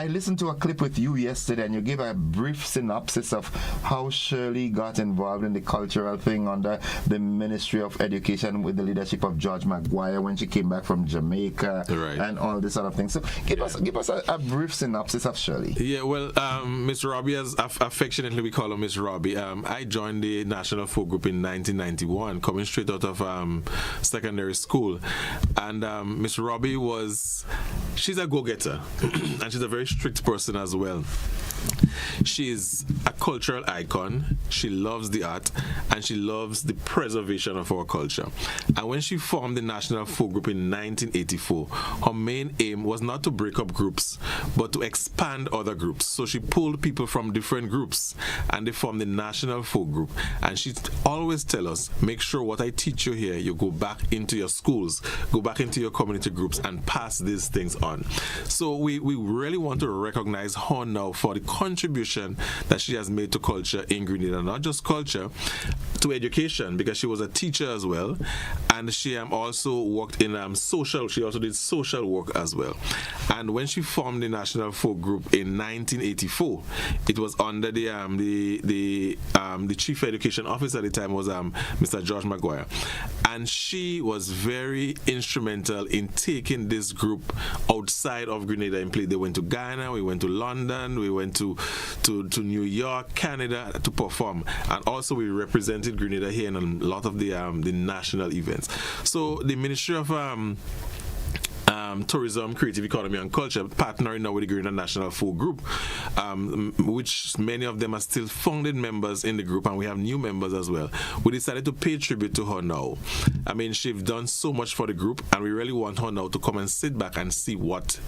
I listened to a clip with you yesterday, and you gave a brief synopsis of how Shirley got involved in the cultural thing under the Ministry of Education with the leadership of George Maguire when she came back from Jamaica, and all this sort of thing. So give us a brief synopsis of Shirley. Yeah, well, Miss Robbie, as affectionately we call her Miss Robbie, I joined the National Folk Group in 1991, coming straight out of secondary school. And Miss Robbie she's a go-getter, and she's a very strict person as well. She's a cultural icon. She loves the art, and she loves the preservation of our culture. And when she formed the National Folk Group in 1984, her main aim was not to break up groups, but to expand other groups. So she pulled people from different groups, and they formed the National Folk Group. And she always tell us, make sure what I teach you here, you go back into your schools, go back into your community groups, and pass these things on. So we really want to recognize her now for the contribution that she has made to culture in Grenada, not just culture, to education, because she was a teacher as well, and she also worked in social. She also did social work as well. And when she formed the National Folk Group in 1984, it was under the chief education officer at the time was Mr. George Maguire, and she was very instrumental in taking this group outside of Grenada and play. They went to Ghana, we went to London, we went to New York, Canada to perform, and also we represented Grenada here in a lot of the national events. So the Ministry of Tourism, Creative Economy and Culture, partnering now with the Grenada National Folk Group, which many of them are still founding members in the group, and we have new members as well. We decided to pay tribute to her now. I mean, she's done so much for the group, and we really want her now to come and sit back and see what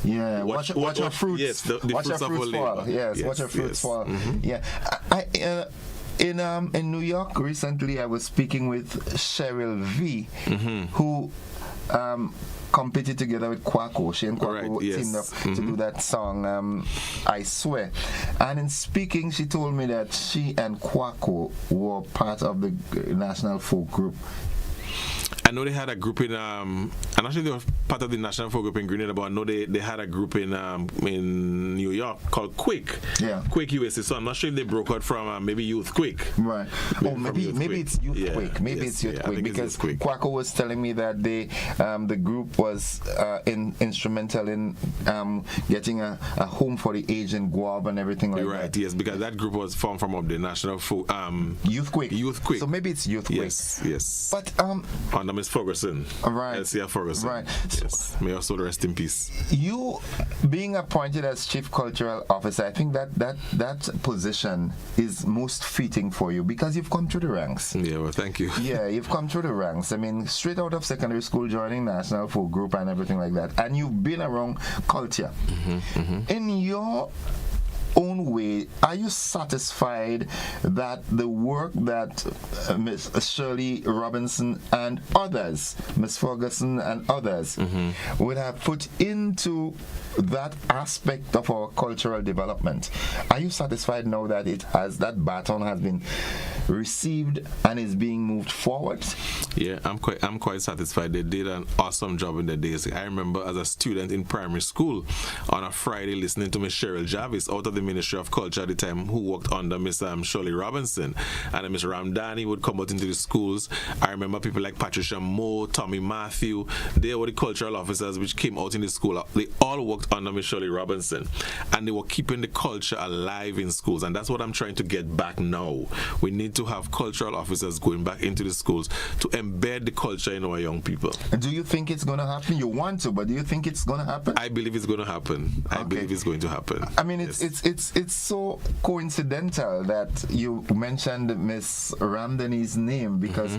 her fruits. Yes, the watch fruits her of her fruits labor. fall. Yes, watch her fruits fall. Yeah. In New York recently, I was speaking with Cheryl V, who competed together with Kwaku. She and Kwaku teamed up to do that song, I Swear. And in speaking, she told me that she and Kwaku were part of the National Folk Group. I know they had a group in I'm not sure they were part of the National Folk Group in Grenada, but I know they had a group in New York called Quick. Yeah. Quick USA. So I'm not sure if they broke out from maybe Youth Quick. Right. Maybe it's Youth Quick. Maybe it's Youth Quick, because Kwaku was telling me that the group was instrumental in getting a home for the aged in Guab and everything like that. Right, yes, because that group was formed from the National Folk Youth Quick. Youth Quick. So maybe it's Youth Quick. Yes. But under Miss Ferguson. Right. LCF Ferguson. Right. Yes. May also rest in peace. You being appointed as Chief Cultural Officer, I think that position is most fitting for you because you've come through the ranks. Yeah, well, thank you. Yeah, you've come through the ranks. I mean, straight out of secondary school, joining National Folk Group and everything like that. And you've been around culture. In your own way, are you satisfied that the work that Miss Shirley Robinson and others, Miss Ferguson and others, would have put into that aspect of our cultural development? Are you satisfied now that that baton has been received and is being moved forward? Yeah, I'm quite satisfied. They did an awesome job in the days. I remember as a student in primary school on a Friday listening to Miss Cheryl Jarvis out of the Ministry of Culture at the time, who worked under Miss Shirley Robinson, and Miss Ramdani would come out into the schools. I remember people like Patricia Moore, Tommy Matthew. They were the cultural officers which came out in the school. They all worked under Miss Shirley Robinson, and they were keeping the culture alive in schools, and that's what I'm trying to get back now. We need to have cultural officers going back into the schools to embed the culture in our young people. Do you think it's going to happen? You want to, but do you think it's going to happen? I believe it's going to happen. I believe it's going to happen. I mean, it's so coincidental that you mentioned Miss Ramdani's name, because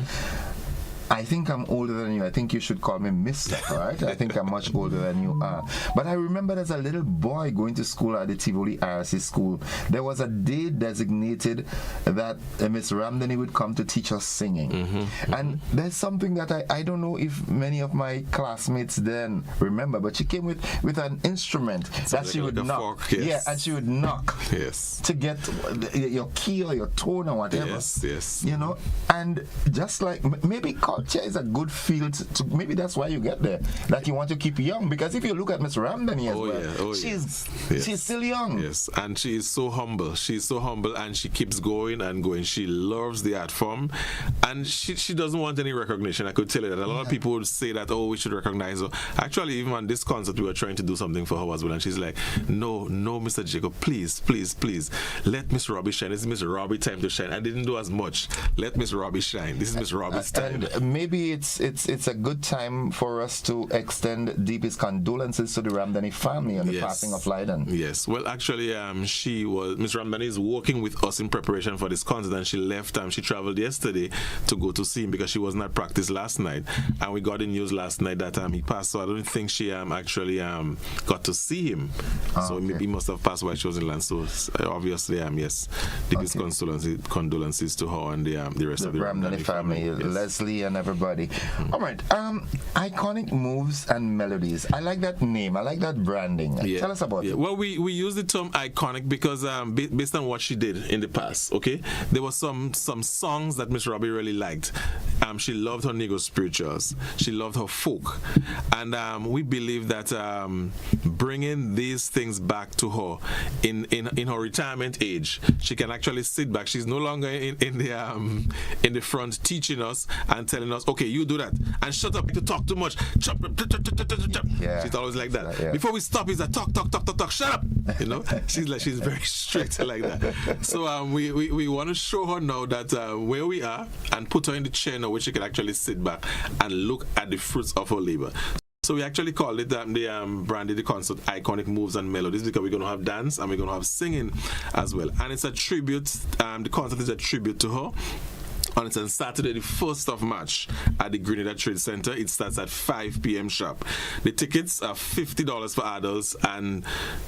I think I'm older than you. I think you should call me Mr., right? I think I'm much older than you are. But I remember as a little boy going to school at the Tivoli IRC school, there was a day designated that Miss Ramdani would come to teach us singing. And there's something that I don't know if many of my classmates then remember, but she came with an instrument that she would knock. Fork, yes. Yeah, and she would knock to get your key or your tone or whatever. Yes. You know, and just like maybe culture is a good field to maybe that's why you get there, that you want to keep young, because if you look at Miss Ramdani as well, she's still young. Yes, and she is so humble. She's so humble, and she keeps going and going. She loves the art form, and she doesn't want any recognition. I could tell you that. A lot of people would say that, oh, we should recognize her. Actually, even on this concert, we were trying to do something for her as well, and she's like, no, Mr. Jacob, please, let Miss Robbie shine. This is Miss Robbie time to shine. I didn't do as much. Let Miss Robbie shine. This is Miss Robbie's time. And maybe it's a good time for us to extend deepest condolences to the Ramdani family on the passing of Lyden. Yes. Well, actually, Miss Ramdani is working with us in preparation for this concert, and she left. She traveled yesterday to go to see him because she wasn't at practice last night, and we got the news last night that he passed. So I don't think she actually got to see him. So he must have passed while she was in land. So obviously, yes, deepest condolences to her and the rest of the Ramdani family, Leslie and everybody. All right. Iconic moves and melodies. I like that name. I like that branding. Tell us about it. Well, we use the term iconic because based on what she did in the past, okay? There were some songs that Miss Robbie really liked. She loved her Negro spirituals. She loved her folk. And we believe that bringing these things back to her in her retirement age, she can actually sit back. She's no longer in the front teaching us and telling us, okay, you do that, and shut up to talk too much. She's always like that. Before we stop, he's like, talk, shut up. You know, she's very strict like that. So we want to show her now that where we are, and put her in the chair now where she can actually sit back and look at the fruits of her labor. So we actually called it branded the concert Iconic Moves and Melodies, because we're going to have dance and we're going to have singing as well. And it's a tribute, the concert is a tribute to her. And it's on Saturday, the 1st of March at the Grenada Trade Center. It starts at 5 p.m. sharp. The tickets are $50 for adults and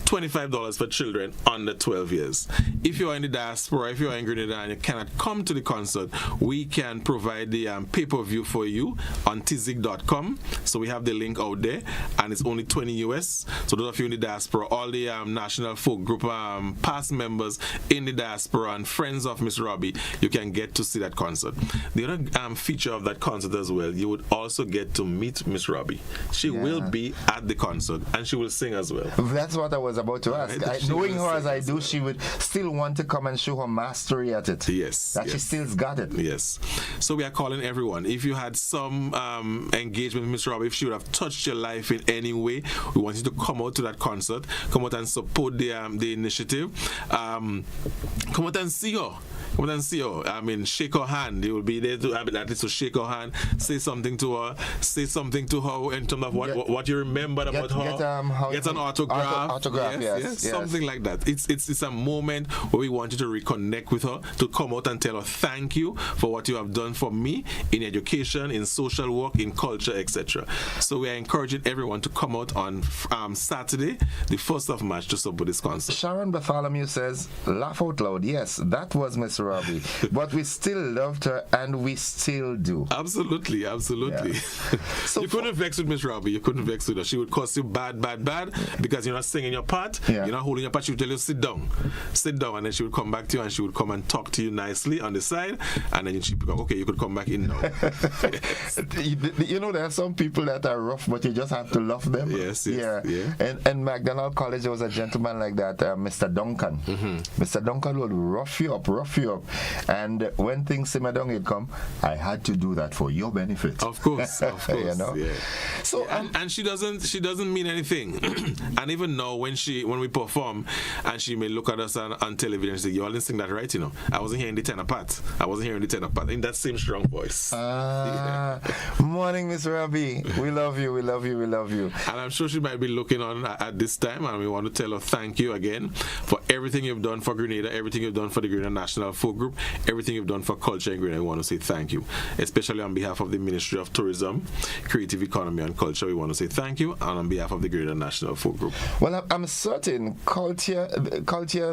$25 for children under 12 years. If you are in the diaspora, if you are in Grenada and you cannot come to the concert, we can provide the pay-per-view for you on tzik.com. So we have the link out there, and it's only $20 US. So those of you in the diaspora, all the National Folk Group past members in the diaspora and friends of Miss Robbie, you can get to see that concert. The other feature of that concert as well, you would also get to meet Miss Robbie. She will be at the concert, and she will sing as well. That's what I was about to ask. Knowing her as I do, she would still want to come and show her mastery at it. Yes. She still's got it. Yes. So we are calling everyone. If you had some engagement with Miss Robbie, if she would have touched your life in any way, we want you to come out to that concert, come out and support the initiative. Come out and see her. Come out and see her. I mean, shake her hand. hand. You will be there to at least to shake her hand, say something to her in terms of what you remembered about her. Get an autograph. Autograph, yes. Something like that. It's a moment where we want you to reconnect with her, to come out and tell her thank you for what you have done for me in education, in social work, in culture, etc. So we are encouraging everyone to come out on Saturday, the 1st of March, to support this concert. Sharon Bartholomew says, laugh out loud. Yes, that was Miss Robbie, but we still loved her and we still do. Absolutely. Yeah. So you couldn't vex with Miss Robbie. You couldn't vex with her. She would curse you bad because you're not singing your part. You're not holding your part. She would tell you sit down, and then she would come back to you and she would come and talk to you nicely on the side, and then she'd be like, okay, you could come back in now. You know, there are some people that are rough, but you just have to love them. Yes. And McDonald College, there was a gentleman like that, Mr. Duncan. Mr. Duncan would rough you up, and when things simmer down, he'd come, I had to do that for your benefit. Of course. You know? Yeah. So and she doesn't mean anything. And even now when we perform and she may look at us on television and say, you all didn't sing that right, you know. I wasn't hearing the tenor part. In that same strong voice. Morning, Miss Robbie. We love you. And I'm sure she might be looking on at this time, and we want to tell her thank you again for everything you've done for Grenada, everything you've done for the Grenada National Folk Group, everything you've done for culture in Grenada. We want to say thank you, especially on behalf of the Ministry of Tourism, Creative Economy and Culture. We want to say thank you, and on behalf of the Grenada National Folk Group. Well, I'm certain culture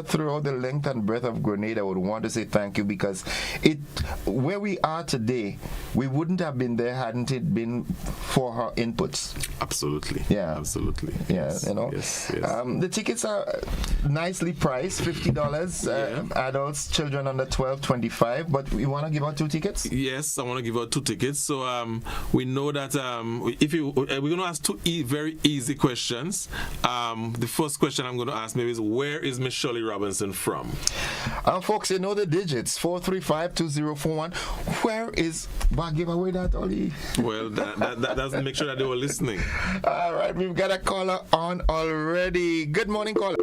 throughout the length and breadth of Grenada would want to say thank you, because where we are today, we wouldn't have been there hadn't it been for her inputs. Absolutely. Yeah. Absolutely. Yeah. Yes. You know. Yes. The tickets are nicely priced, $50. Adults, children under 12, $25. But we want to give out 2 tickets. Yes, I want to give out 2 tickets. So we know that we're going to ask 2 very easy questions. The first question I'm going to ask maybe is, where is Miss Shirley Robinson from? Folks, you know the digits, 435-2041. Where is... give away that, Oli? Well, that doesn't make sure that they were listening. All right, we've got a caller on already. Good morning, caller.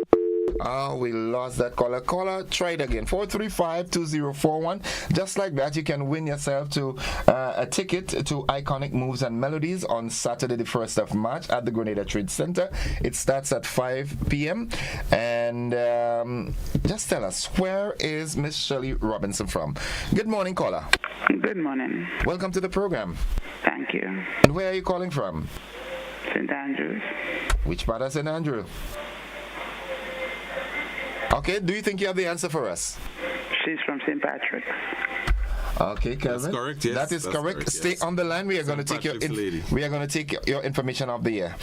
Oh, we lost that caller. Caller, try it again. 435-2041. Just like that, you can win yourself to a ticket to Iconic Moves and Melodies on Saturday, the 1st of March at the Grenada Trade Center. It starts at 5 p.m. And just tell us, where is Miss Shirley Robinson from? Good morning, caller. Good morning. Welcome to the program. Thank you. And where are you calling from? St. Andrews. Which part of St. Andrew? Okay, do you think you have the answer for us? She's from St. Patrick's. Okay, Kelvin. That's correct, yes. That is correct. Stay on the line. We are going to take your information of the year.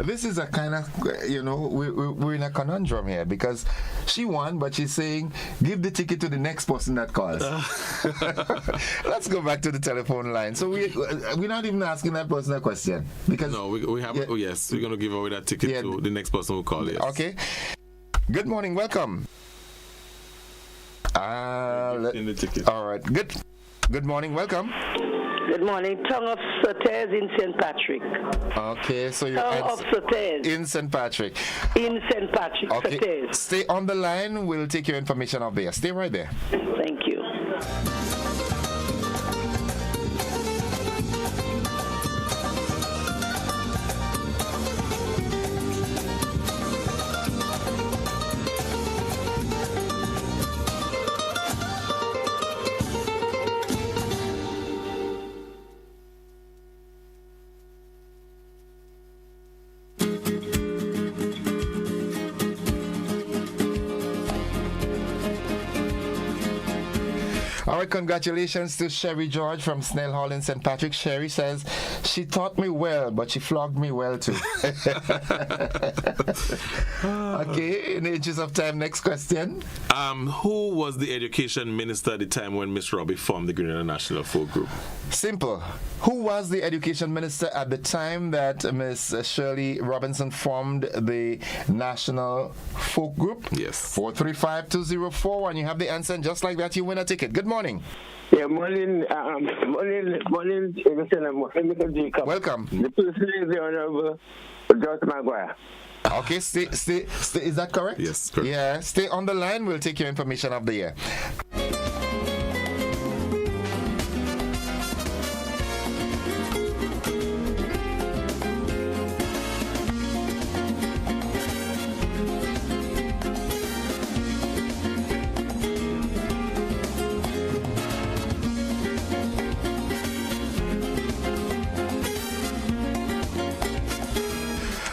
This is a kind of, we're in a conundrum here, because she won, but she's saying, give the ticket to the next person that calls. Let's go back to the telephone line. So we're not even asking that person a question. Because no, we have. Oh, yes, we're going to give away that ticket to the next person who calls. Yes. Okay. Good morning. Welcome. In the ticket. All right. Good morning. Welcome. Good morning. Tongue of Sauteurs in St. Patrick. Okay, so you're Tongue of Sauteurs. In St. Patrick. In St. Patrick. Okay. Sauteurs. Stay on the line. We'll take your information up there. Stay right there. Thank you. All right, congratulations to Sherry George from Snell Hall in St. Patrick. Sherry says, she taught me well, but she flogged me well too. Okay, in the interest of time, next question. Who was the education minister at the time when Miss Robbie formed the Grenada National Folk Group? Simple. Who was the education minister at the time that Miss Shirley Robinson formed the National Folk Group? Yes. 435-2041. You have the answer, and just like that, you win a ticket. Good morning. Yeah, morning, Mr. Jacob. Welcome. The person is the Honorable George Maguire. Okay, stay. Is that correct? Yes, correct. Yeah, stay on the line. We'll take your information of the year.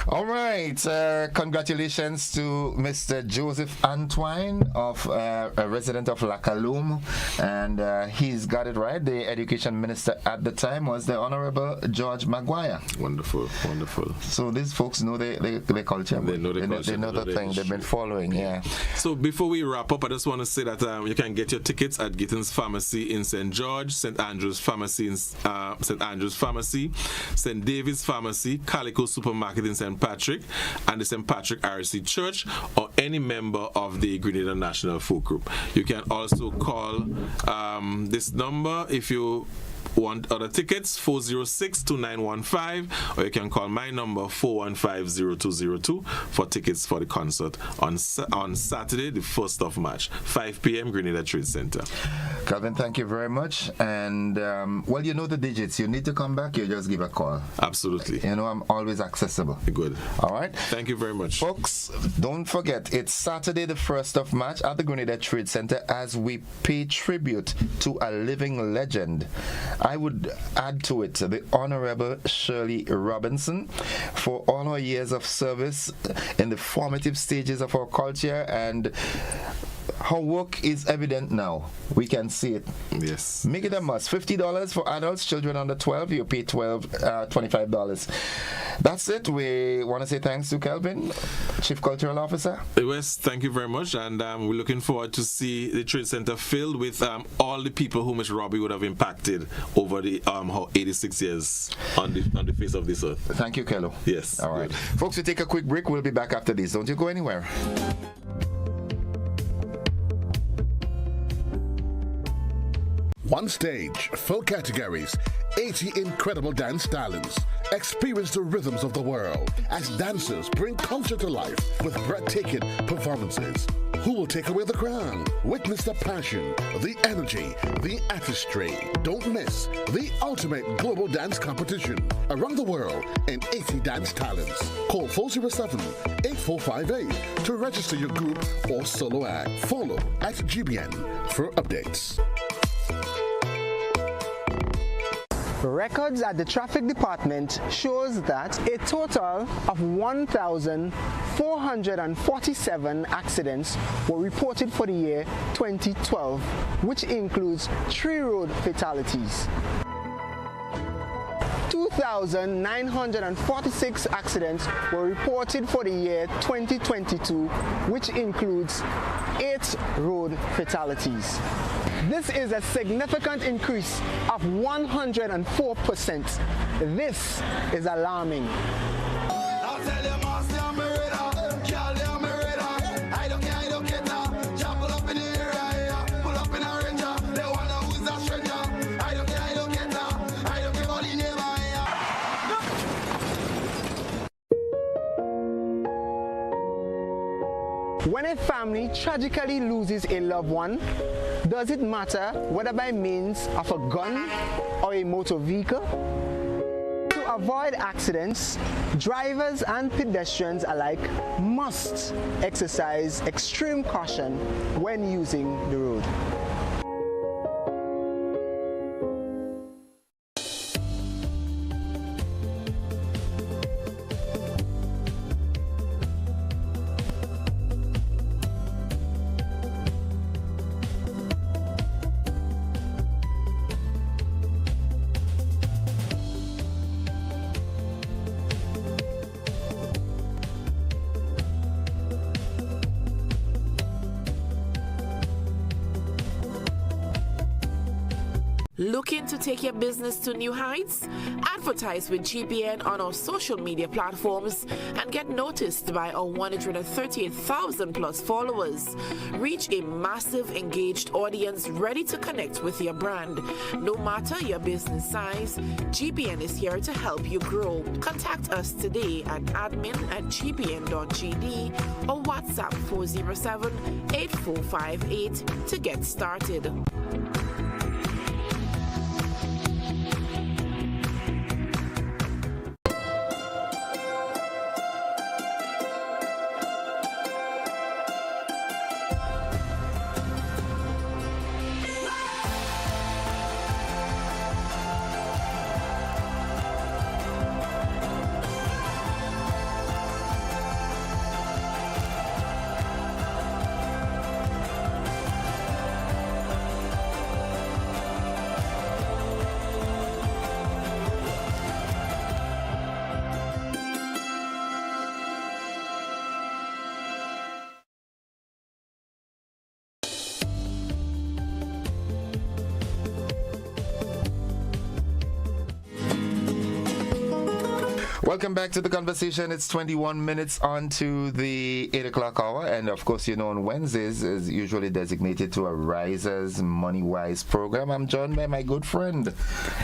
All right, congratulations to Mr. Joseph Antoine, of a resident of Lacaloom, and he's got it right. The education minister at the time was the Honorable George Maguire. Wonderful, wonderful. So these folks know their culture. They know the culture. They know the thing. They've been following. Yeah. So before we wrap up, I just want to say that you can get your tickets at Gittins Pharmacy in St. George, St. Andrew's Pharmacy in St. Andrew's Pharmacy, St. David's Pharmacy, Calico Supermarket in St. Patrick, and the St. Patrick RC Church, or any member of the Grenada National Folk Group. You can also call this number if you want other tickets, 406-2915, or you can call my number, 415-0202, for tickets for the concert on Saturday, the 1st of March, 5 p.m., Grenada Trade Center. Calvin, thank you very much. And, well, you know the digits. You need to come back, you just give a call. Absolutely. You know, I'm always accessible. Good. All right? Thank you very much. Folks, don't forget, it's Saturday, the 1st of March at the Grenada Trade Center as we pay tribute to a living legend. I would add to it the Honorable Shirley Robinson for all her years of service in the formative stages of our culture, and her work is evident now. We can see it. Yes. Make it a must. $50 for adults, children under 12. You pay $25. That's it. We want to say thanks to Kelvin, Chief Cultural Officer. Yes, thank you very much. And we're looking forward to see the Trade Center filled with all the people who Ms. Robbie would have impacted over the her 86 years on the face of this earth. Thank you, Kello. Yes. All right. Folks, we take a quick break. We'll be back after this. Don't you go anywhere. One stage, full categories, 80 incredible dance talents. Experience the rhythms of the world as dancers bring culture to life with breathtaking performances. Who will take away the crown? Witness the passion, the energy, the artistry. Don't miss the ultimate global dance competition around the world in 80 dance talents. Call 407-8458 to register your group or solo act. Follow at GBN for updates. Records at the traffic department shows that a total of 1,447 accidents were reported for the year 2012, which includes 3 road fatalities. 2,946 accidents were reported for the year 2022, which includes 8 road fatalities. This is a significant increase of 104%. This is alarming. When a family tragically loses a loved one, does it matter whether by means of a gun or a motor vehicle? To avoid accidents, drivers and pedestrians alike must exercise extreme caution when using the road. Looking to take your business to new heights? Advertise with GPN on our social media platforms and get noticed by our 138,000 plus followers. Reach a massive engaged audience ready to connect with your brand. No matter your business size, GPN is here to help you grow. Contact us today at admin@gpn.gd or WhatsApp 407-8458 to get started. Welcome back to the conversation. It's 21 minutes on to the 8 o'clock hour. And of course, you know, on Wednesdays is usually designated to a Risers Money Wise program. I'm joined by my good friend,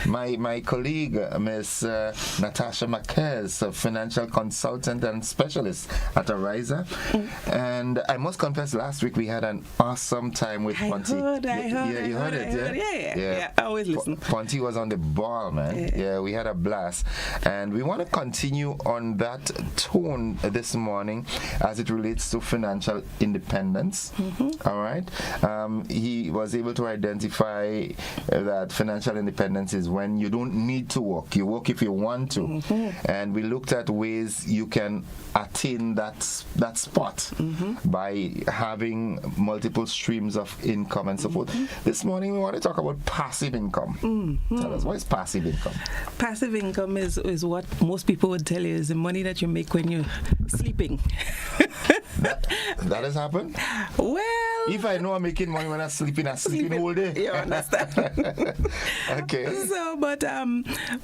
my colleague, Miss Natasha Marquez, a financial consultant and specialist at a Riser. And I must confess, last week we had an awesome time with Ponty. You heard it, yeah. I always listen. Ponty was on the ball, man. Yeah, we had a blast. And we want to continue on that tone this morning as it relates to financial independence. All right. He was able to identify that financial independence is when you don't need to work. You work if you want to. And we looked at ways you can attain that spot by having multiple streams of income and so forth. This morning we want to talk about passive income. Tell us, what is passive income? Passive income is what most people would tell you is the money that you make when you're sleeping. That has happened? Well, if I know I'm making money when I'm sleeping all day. You understand? Okay. So, but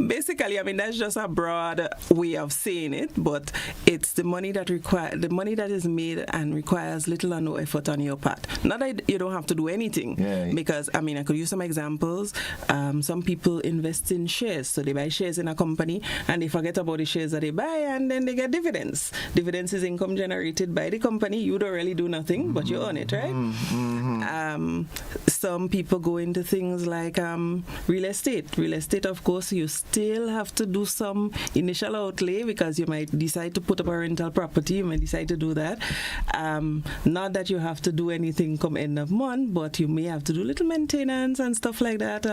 basically, I mean, that's just a broad way of saying it, but it's the money that is made and requires little or no effort on your part. Not that you don't have to do anything, because I mean, I could use some examples. Some people invest in shares, so they buy shares in a company and they forget about the shares that they buy, and then they get dividends. Dividends is income generated by the company. You don't really do nothing, but you earn it, right? Some people go into things like real estate. Real estate, of course, you still have to do some initial outlay because you might decide to put up a rental property. You might decide to do that. Not that you have to do anything come end of month, but you may have to do little maintenance and stuff like that.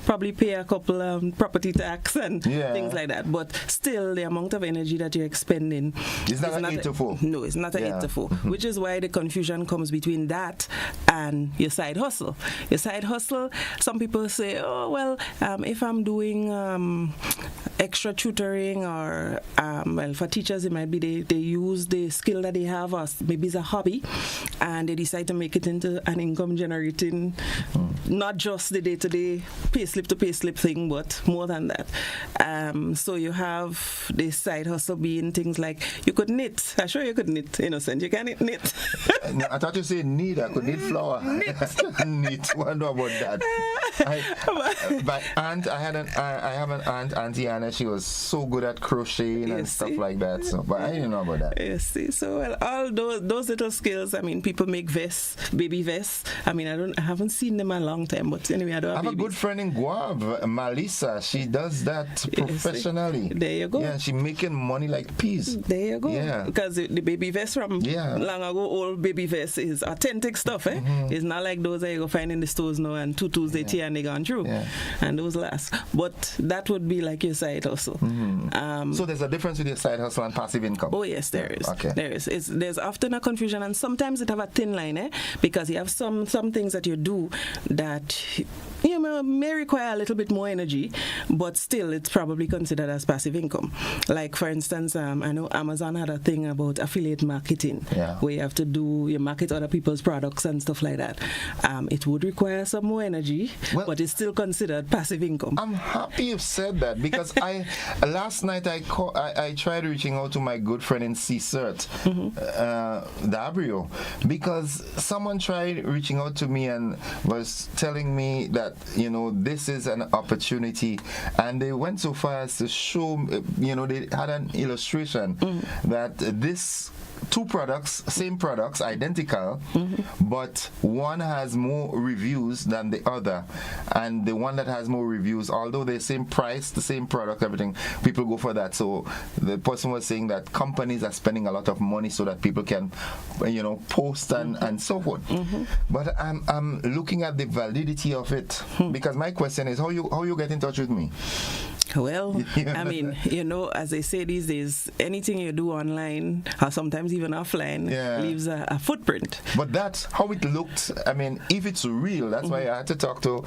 Probably pay a couple property tax and things like that. But still, the amount of energy that you're expending is not an 8 to 4. No, it's not an 8 to 4, which is why the confusion comes between that and your side hustle. Your side hustle, some people say, oh, well, if I'm doing extra tutoring or, well, for teachers, it might be they use the skill that they have, or maybe it's a hobby, and they decide to make it into an income generating, not just the day-to-day payslip to payslip thing, but more than that. So you have this side hustle being things like you could knit. I'm sure you could knit, innocent. You can knit. No, I thought you said knit. I could knit flour. Knit. Wonder about that. I have an aunt, Auntie Anna. She was so good at crocheting and stuff like that. So, but I didn't know about that. You see, so well, all those little skills. I mean, people make vests, baby vests. I mean, I haven't seen them in a long time. But anyway, I have a good friend in Guam, Melissa. She does that professionally. There you go. Yeah, she's making money like peas. There you go. Yeah, because the baby vest from long ago, old baby vest is authentic stuff. It's not like those that you go find in the stores now and tutus they tear and they gone through, and those last. But that would be like your side hustle. So there's a difference with your side hustle and passive income. Oh yes, there is. Okay. There is. There's often a confusion, and sometimes it have a thin line, because you have some things that you do that you may may require a little bit more energy, but still it's probably considered as passive income. Like for instance, I know Amazon had a thing about affiliate marketing, where you have to you market other people's products and stuff like that. It would require some more energy, but it's still considered passive income. I'm happy you've said that, because last night I tried reaching out to my good friend in CSERT, Dabrio, because someone tried reaching out to me and was telling me that, you know, this is an opportunity, and they went so far as to show, you know, they had an illustration that this two products, same products, identical, but one has more reviews than the other, and the one that has more reviews, although the same price, the same product, everything, people go for that. So the person was saying that companies are spending a lot of money so that people can, you know, post and so forth. But I'm looking at the validity of it, because my question is, how you get in touch with me? Well, I mean, you know, as they say these days, anything you do online, or sometimes even offline, leaves a footprint. But that's how it looked. I mean, if it's real, that's why I had to talk to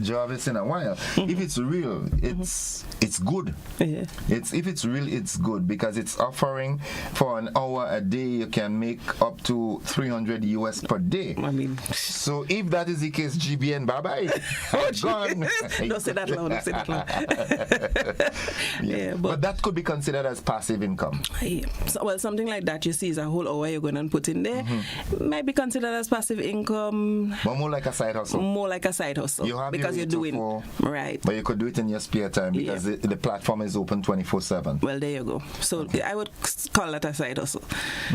Jarvis in a while. If it's real, it's good. If it's real, it's good, because it's offering for an hour a day, you can make up to $300 US per day. I mean, so if that is the case, GBN, bye-bye. Gone. Don't say that loud, don't say that loud. But that could be considered as passive income. Well, something like that, you see, is a whole hour you're going to put in there. Might be considered as passive income. But more like a side hustle. More like a side hustle. You have because you're doing right. But you could do it in your spare time, because the platform is open 24/7. Well, there you go. So I would call that a side hustle.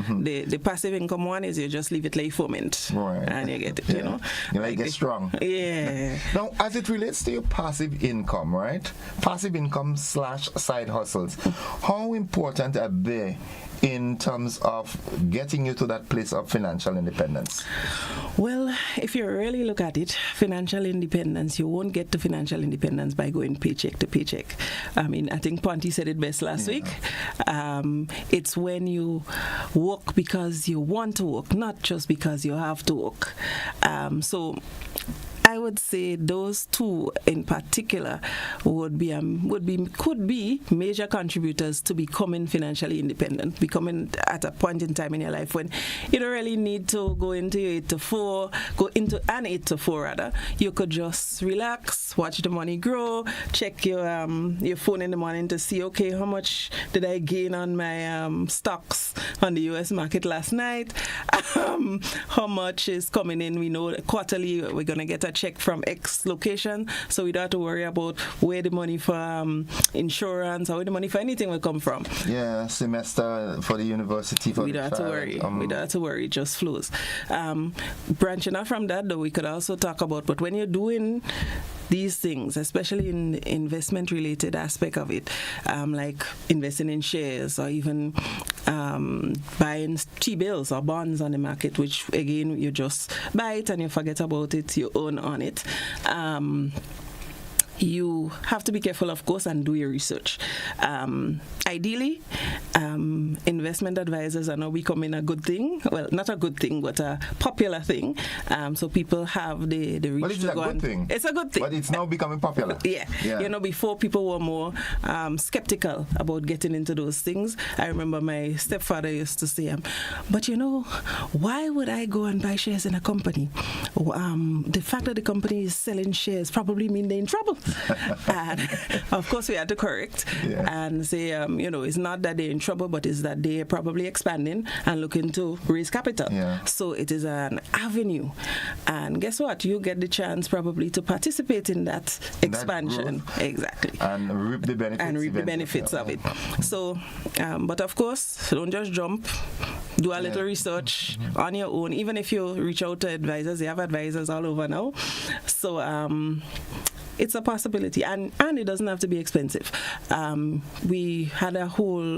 The passive income one is you just leave it like ferment, and you get it. You know, you get strong. Yeah. Now, as it relates to your passive income, right? Passive income / side hustles. How important are they in terms of getting you to that place of financial independence? Well, if you really look at it, financial independence, you won't get to financial independence by going paycheck to paycheck. I mean, I think Ponty said it best last week. It's when you work because you want to work, not just because you have to work. So I would say those two in particular could be major contributors to becoming financially independent, becoming at a point in time in your life when you don't really need to go into your 8 to 4, go into an 8 to 4 rather. You could just relax, watch the money grow, check your phone in the morning to see, okay, how much did I gain on my stocks on the US market last night? How much is coming in? We know quarterly we're going to get a check from X location, so we don't have to worry about where the money for insurance or where the money for anything will come from. Yeah, semester for the university. We don't have to worry. We don't have to worry. It just flows. Branching out from that, though, we could also talk about, but when you're doing these things, especially in the investment-related aspect of it, like investing in shares or even buying T-bills or bonds on the market, which, again, you just buy it and you forget about it, you own on it. You have to be careful, of course, and do your research. Ideally, investment advisors are now becoming a good thing. Well, not a good thing, but a popular thing. So people have the reach but it's to a go good on. thing. It's a good thing. But it's now becoming popular. Yeah. You know, before people were more skeptical about getting into those things. I remember my stepfather used to say, but you know, why would I go and buy shares in a company? The fact that the company is selling shares probably mean they're in trouble. And of course, we had to correct and say, you know, it's not that they're in trouble, but it's that they're probably expanding and looking to raise capital. So it is an avenue. And guess what? You get the chance probably to participate in that expansion. Exactly. And reap the benefits. Of it. So, but of course, don't just jump. Do a little research on your own. Even if you reach out to advisors, they have advisors all over now. So, it's a possibility, and it doesn't have to be expensive. We had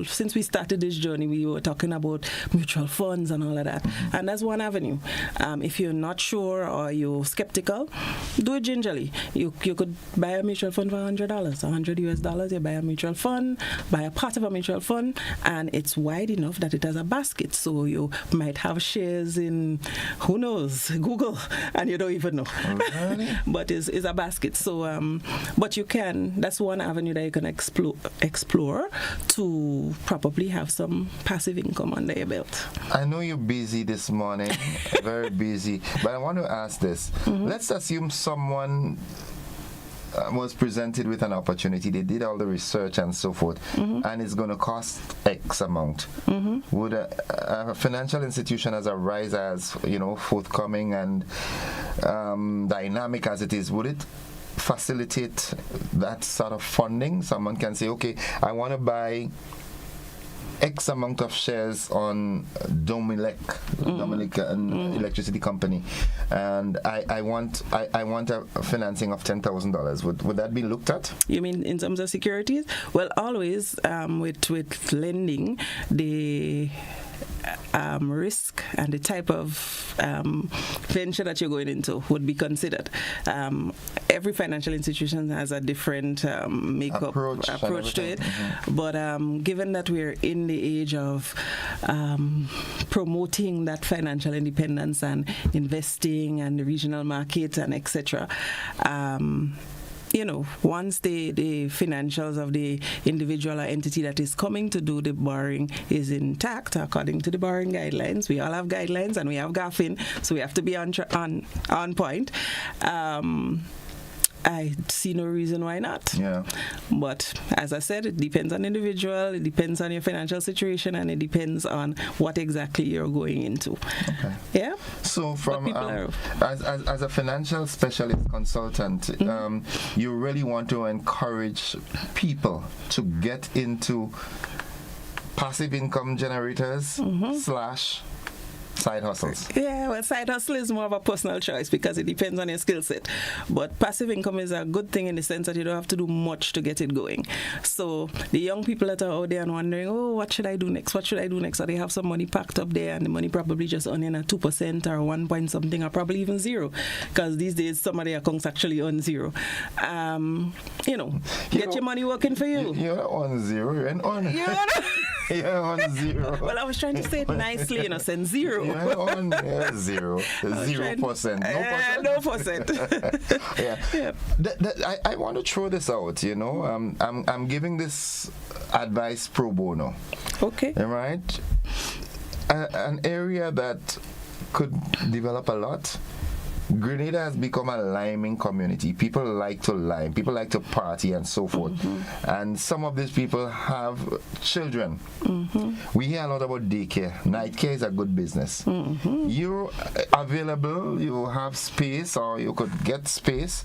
since we started this journey, we were talking about mutual funds and all of that, and that's one avenue. If you're not sure or you're skeptical, do it gingerly. You could buy a mutual fund for $100, $100 US. You buy a mutual fund, buy a part of a mutual fund, and it's wide enough that it has a basket, so you might have shares in, who knows, Google, and you don't even know. Really? But it's a basket. So, but you can. That's one avenue that you can explore to probably have some passive income under your belt. I know you're busy this morning, very busy, but I want to ask this. Let's assume someone was presented with an opportunity. They did all the research and so forth, and it's going to cost X amount. Would a financial institution as a rise as forthcoming and dynamic as it is, would it facilitate that sort of funding? Someone can say, okay, I want to buy X amount of shares on Dominic electricity company, and I want a financing of $10,000. Would that be looked at? You mean in terms of securities? Well, always with lending, the risk and the type of venture that you're going into would be considered. Every financial institution has a different approach to it, but given that we're in the age of promoting that financial independence and investing and the regional market and etc., once the financials of the individual or entity that is coming to do the borrowing is intact according to the borrowing guidelines. We all have guidelines and we have GAFIN, so we have to be on point. I see no reason why not. Yeah. But as I said, it depends on the individual, it depends on your financial situation, and it depends on what exactly you're going into. Okay. Yeah. So from as a financial specialist consultant, you really want to encourage people to get into passive income generators / side hustles. Yeah, well, side hustle is more of a personal choice because it depends on your skill set. But passive income is a good thing in the sense that you don't have to do much to get it going. So the young people that are out there and wondering, oh, what should I do next? What should I do next? Or they have some money packed up there and the money probably just earning at 2% or 1 point something or probably even zero. Because these days some of their accounts actually earn zero. Get your money working for you. You're not on zero, you're on. You're on zero. Well, I was trying to say it nicely, saying zero. You're on zero. 0%. No percent. Yeah. I want to throw this out, I'm giving this advice pro bono. Okay. All right? An area that could develop a lot. Grenada has become a liming community. People like to lime. People like to party and so forth. And some of these people have children. We hear a lot about daycare. Night care is a good business. You're available, you have space, or you could get space,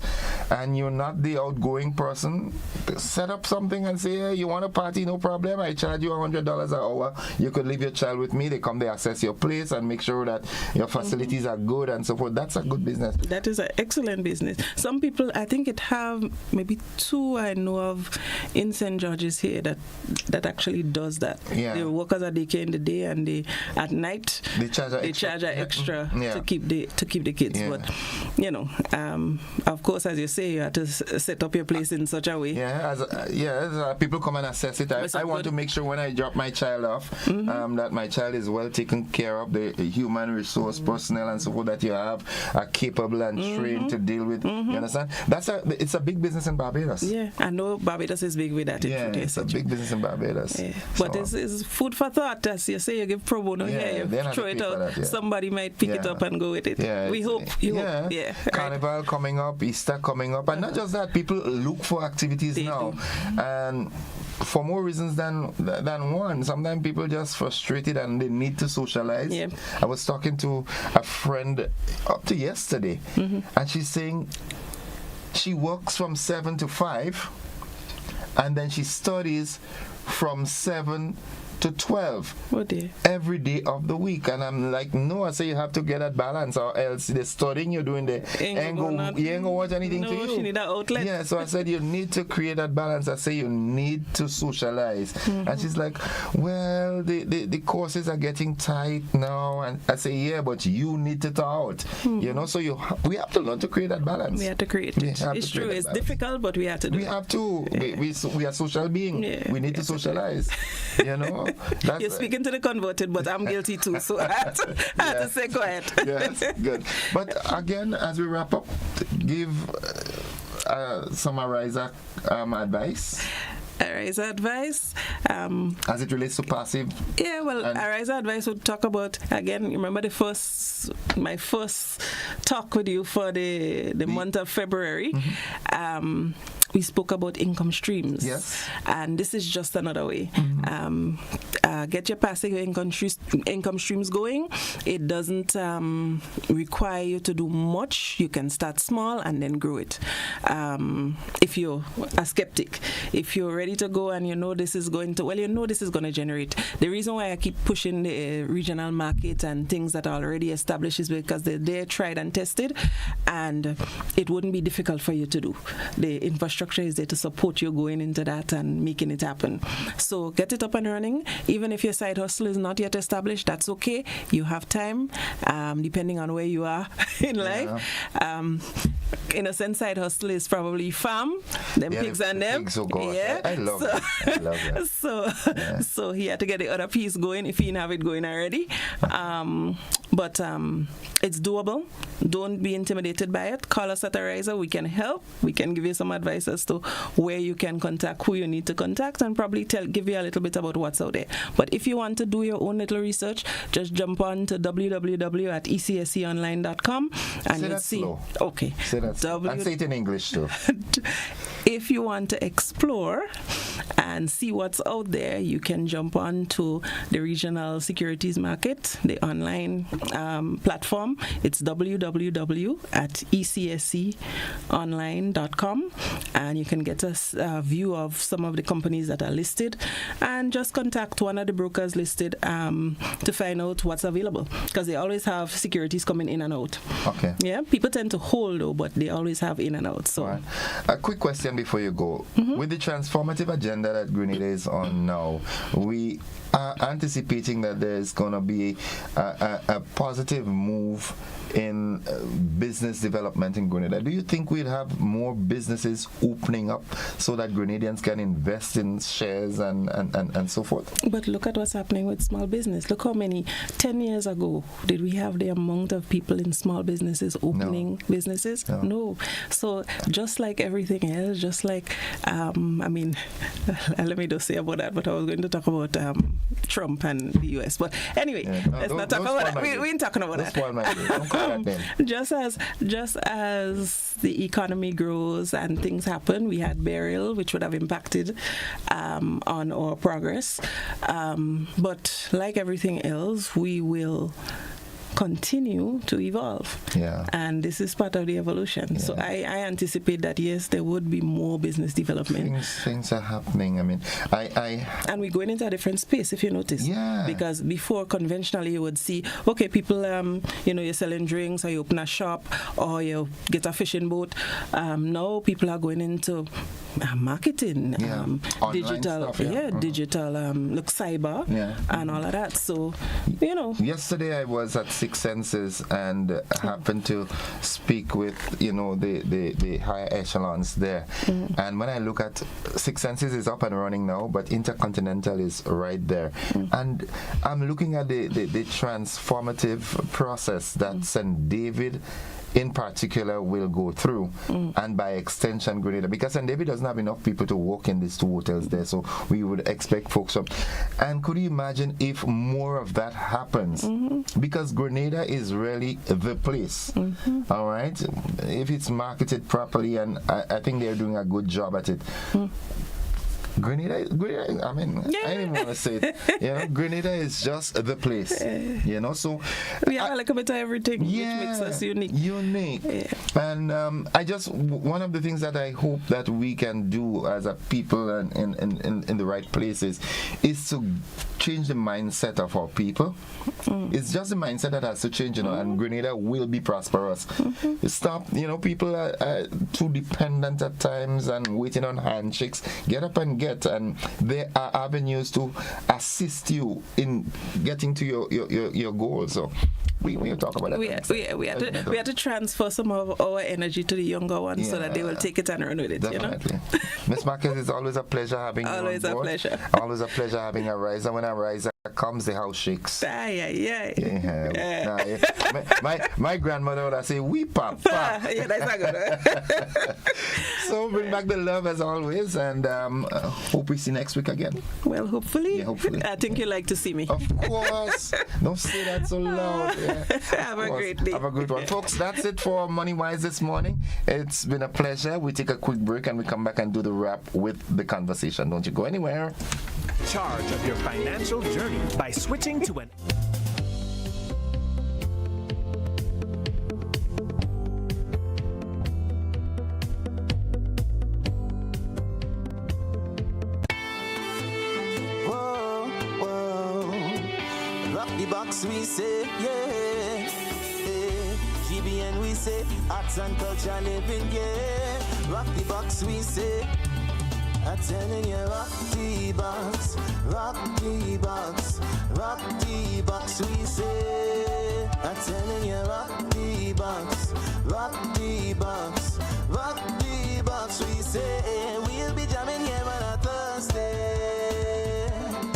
and you're not the outgoing person. Set up something and say, hey, you want to party, no problem. I charge you $100 an hour. You could leave your child with me. They come, they assess your place and make sure that your facilities are good and so forth. That's a good business. That is an excellent business. Some people, I think it have maybe 2 I know of in St. George's here that actually does that. Yeah. The workers are daycare in the day and at night they charge extra to keep the kids. Yeah. But of course, as you say, you have to set up your place in such a way. As people come and assess it. I want to make sure when I drop my child off that my child is well taken care of. The human resource personnel and so forth that you have are capable and trained to deal with. You understand? It's a big business in Barbados. Yeah, I know Barbados is big with that. Yeah, it's a big business in Barbados. Yeah. But it's food for thought. As you say, you give pro bono here, you throw it out. Somebody might pick it up and go with it. Yeah, we hope. Hope. Yeah. Carnival coming up, Easter coming up, and not just that. People look for activities now, and for more reasons than one. Sometimes people just frustrated and they need to socialize. Yeah. I was talking to a friend up to yesterday, and she's saying she works from 7 to 5, and then she studies from 7 to 12 dear. every day of the week. And I'm like, no, I say you have to get that balance, or else the studying you're doing there you ain't gonna watch anything to you. She need that outlet. Yeah, so I said you need to create that balance. I say you need to socialize. And she's like, well, the courses are getting tight now. And I say, yeah, but you need to out. So we have to learn to create that balance. We have to create it. It's true. It's difficult, but we have to do it. We have to. We are social beings. Yeah, we need to socialize. You're speaking to the converted, but I'm guilty too, so I had to say go ahead. Yes, good. But again, as we wrap up, give some Ariza advice. Ariza advice. As it relates to passive. Yeah, well, Ariza advice would talk about, again, remember my first talk with you for the month of February. We spoke about income streams. Yes. And this is just another way. Get your passive income streams going. It doesn't require you to do much. You can start small and then grow it. If you're a skeptic, if you're ready to go and this is going to generate. The reason why I keep pushing the regional market and things that are already established is because they're tried and tested, and it wouldn't be difficult for you to do. The infrastructure is there to support you going into that and making it happen. So get it up and running. Even if your side hustle is not yet established, that's okay. You have time, depending on where you are in life. In a sense, side hustle is probably farm, pigs and them. Pigs, I love it. I love that. So he had to get the other piece going if he didn't have it going already. But it's doable. Don't be intimidated by it. Call us at Ariza. We can help. We can give you some advice as to where you can contact, who you need to contact, and probably give you a little bit about what's out there. But if you want to do your own little research, just jump on to www.ecsonline.com and you'll see. Slow. Okay. Say that. And say it in English too. If you want to explore and see what's out there, you can jump on to the regional securities market, the online platform. It's www.ecsonline.com, and you can get a view of some of the companies that are listed, and just contact one of the brokers listed to find out what's available, because they always have securities coming in and out. Okay. Yeah, people tend to hold though, but they always have in and out. So, right. A quick question before you go. With the transformative agenda that Grenada is on now, we are anticipating that there's going to be a positive move in business development in Grenada. Do you think we'd have more businesses opening up so that Grenadians can invest in shares and so forth? But look at what's happening with small business. Look how many, 10 years ago, did we have the amount of people in small businesses opening businesses? No. So just like everything else, just like, let me just say about that, but I was going to talk about Trump and the US. But anyway, let's not talk about that. We ain't talking about that. Just as the economy grows and things happen, we had burial, which would have impacted on our progress. But like everything else, we will continue to evolve. Yeah. And this is part of the evolution. Yeah. So I anticipate that, yes, there would be more business development. Things are happening. I mean, and we're going into a different space, if you notice. Yeah. Because before, conventionally, you would see, okay, people, you're selling drinks, or you open a shop, or you get a fishing boat. Now people are going into marketing, digital, stuff, digital, look, cyber, and all of that. So, Yesterday I was at Six Senses and happened to speak with, the higher echelons there. And when I look at Six Senses is up and running now, but Intercontinental is right there. And I'm looking at the transformative process that St. David in particular will go through, and by extension Grenada, because St. David doesn't have enough people to work in these two hotels there, so we would expect folks up. And could you imagine if more of that happens? Because Grenada is really the place, all right, if it's marketed properly, and I think they're doing a good job at it. Grenada, I mean, I didn't want to say it. Grenada is just the place. So we have a little bit of everything, which makes us unique. And one of the things that I hope that we can do as a people and in the right places is to change the mindset of our people. It's just the mindset that has to change, and Grenada will be prosperous. Stop, people are too dependent at times and waiting on handshakes. Get up and get, and there are avenues to assist you in getting to your goals. So we will talk about that. We have to transfer some of our energy to the younger ones so that they will take it and run with it. Definitely. Miss Marquez, it's always a pleasure having you on board. Always a pleasure. Always a pleasure having a riser. When a riser comes, the house shakes. My grandmother would say, "We papa." Yeah, that's not good. So bring back the love as always, and hope we see next week again. Well, hopefully. Yeah, hopefully. I think you like to see me. Of course. Don't say that so loud. Yeah. Have a great day. Have a good one, folks. That's it for Money Wise this morning. It's been a pleasure. We take a quick break and we come back and do the wrap with the conversation. Don't you go anywhere. Charge of your financial journey by switching to an rock the box we say, yeah. GBN we say, arts and culture living, yeah. Rock the box we say, I'm telling you, rock the box, rock the box, rock the box we say. I'm telling you, rock the box, rock the box, rock the box we say. We'll be jamming here on a Thursday.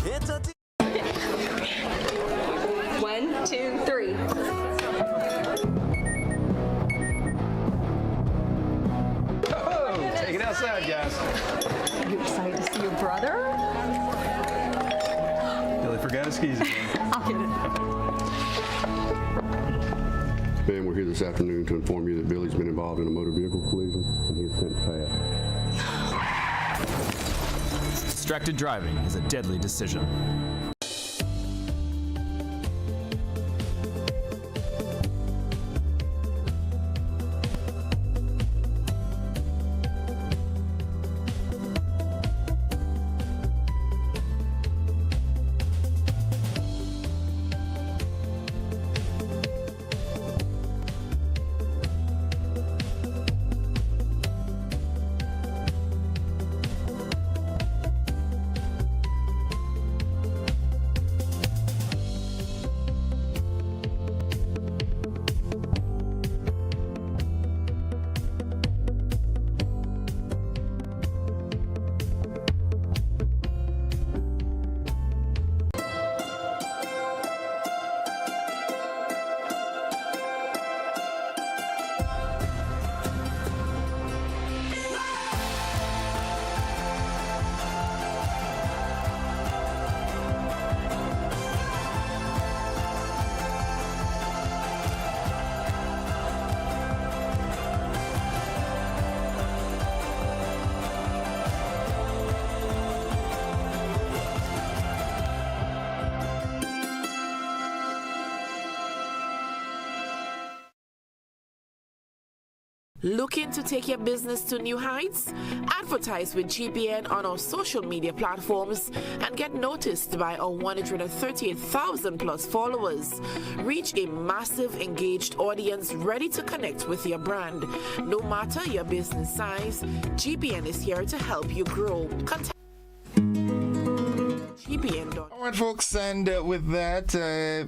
It's a 1, 2, 3. Oh, take it outside, guys. You excited to see your brother? Billy forgot his keys again. I'll get it. And we're here this afternoon to inform you that Billy's been involved in a motor vehicle collision and he has since passed. Distracted driving is a deadly decision. Looking to take your business to new heights? Advertise with GPN on our social media platforms and get noticed by our 138,000 plus followers. Reach a massive engaged audience ready to connect with your brand. No matter your business size, GPN is here to help you grow. Contact All right, folks, and with that,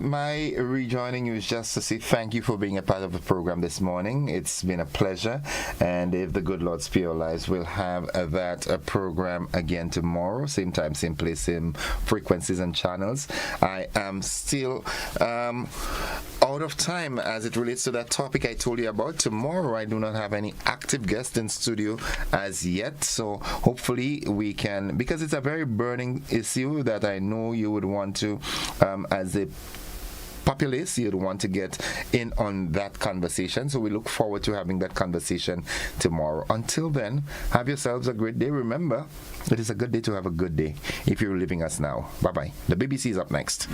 my rejoining you is just to say thank you for being a part of the program this morning. It's been a pleasure, and if the good Lord spare our lives, we'll have that program again tomorrow, same time, same place, same frequencies and channels. I am still out of time as it relates to that topic I told you about. Tomorrow, I do not have any active guests in studio as yet, so hopefully we can, because it's a very burning issue that I know you would want to, as a populace, you'd want to get in on that conversation. So we look forward to having that conversation tomorrow. Until then, have yourselves a great day. Remember, it is a good day to have a good day if you're leaving us now. Bye-bye. The BBC is up next.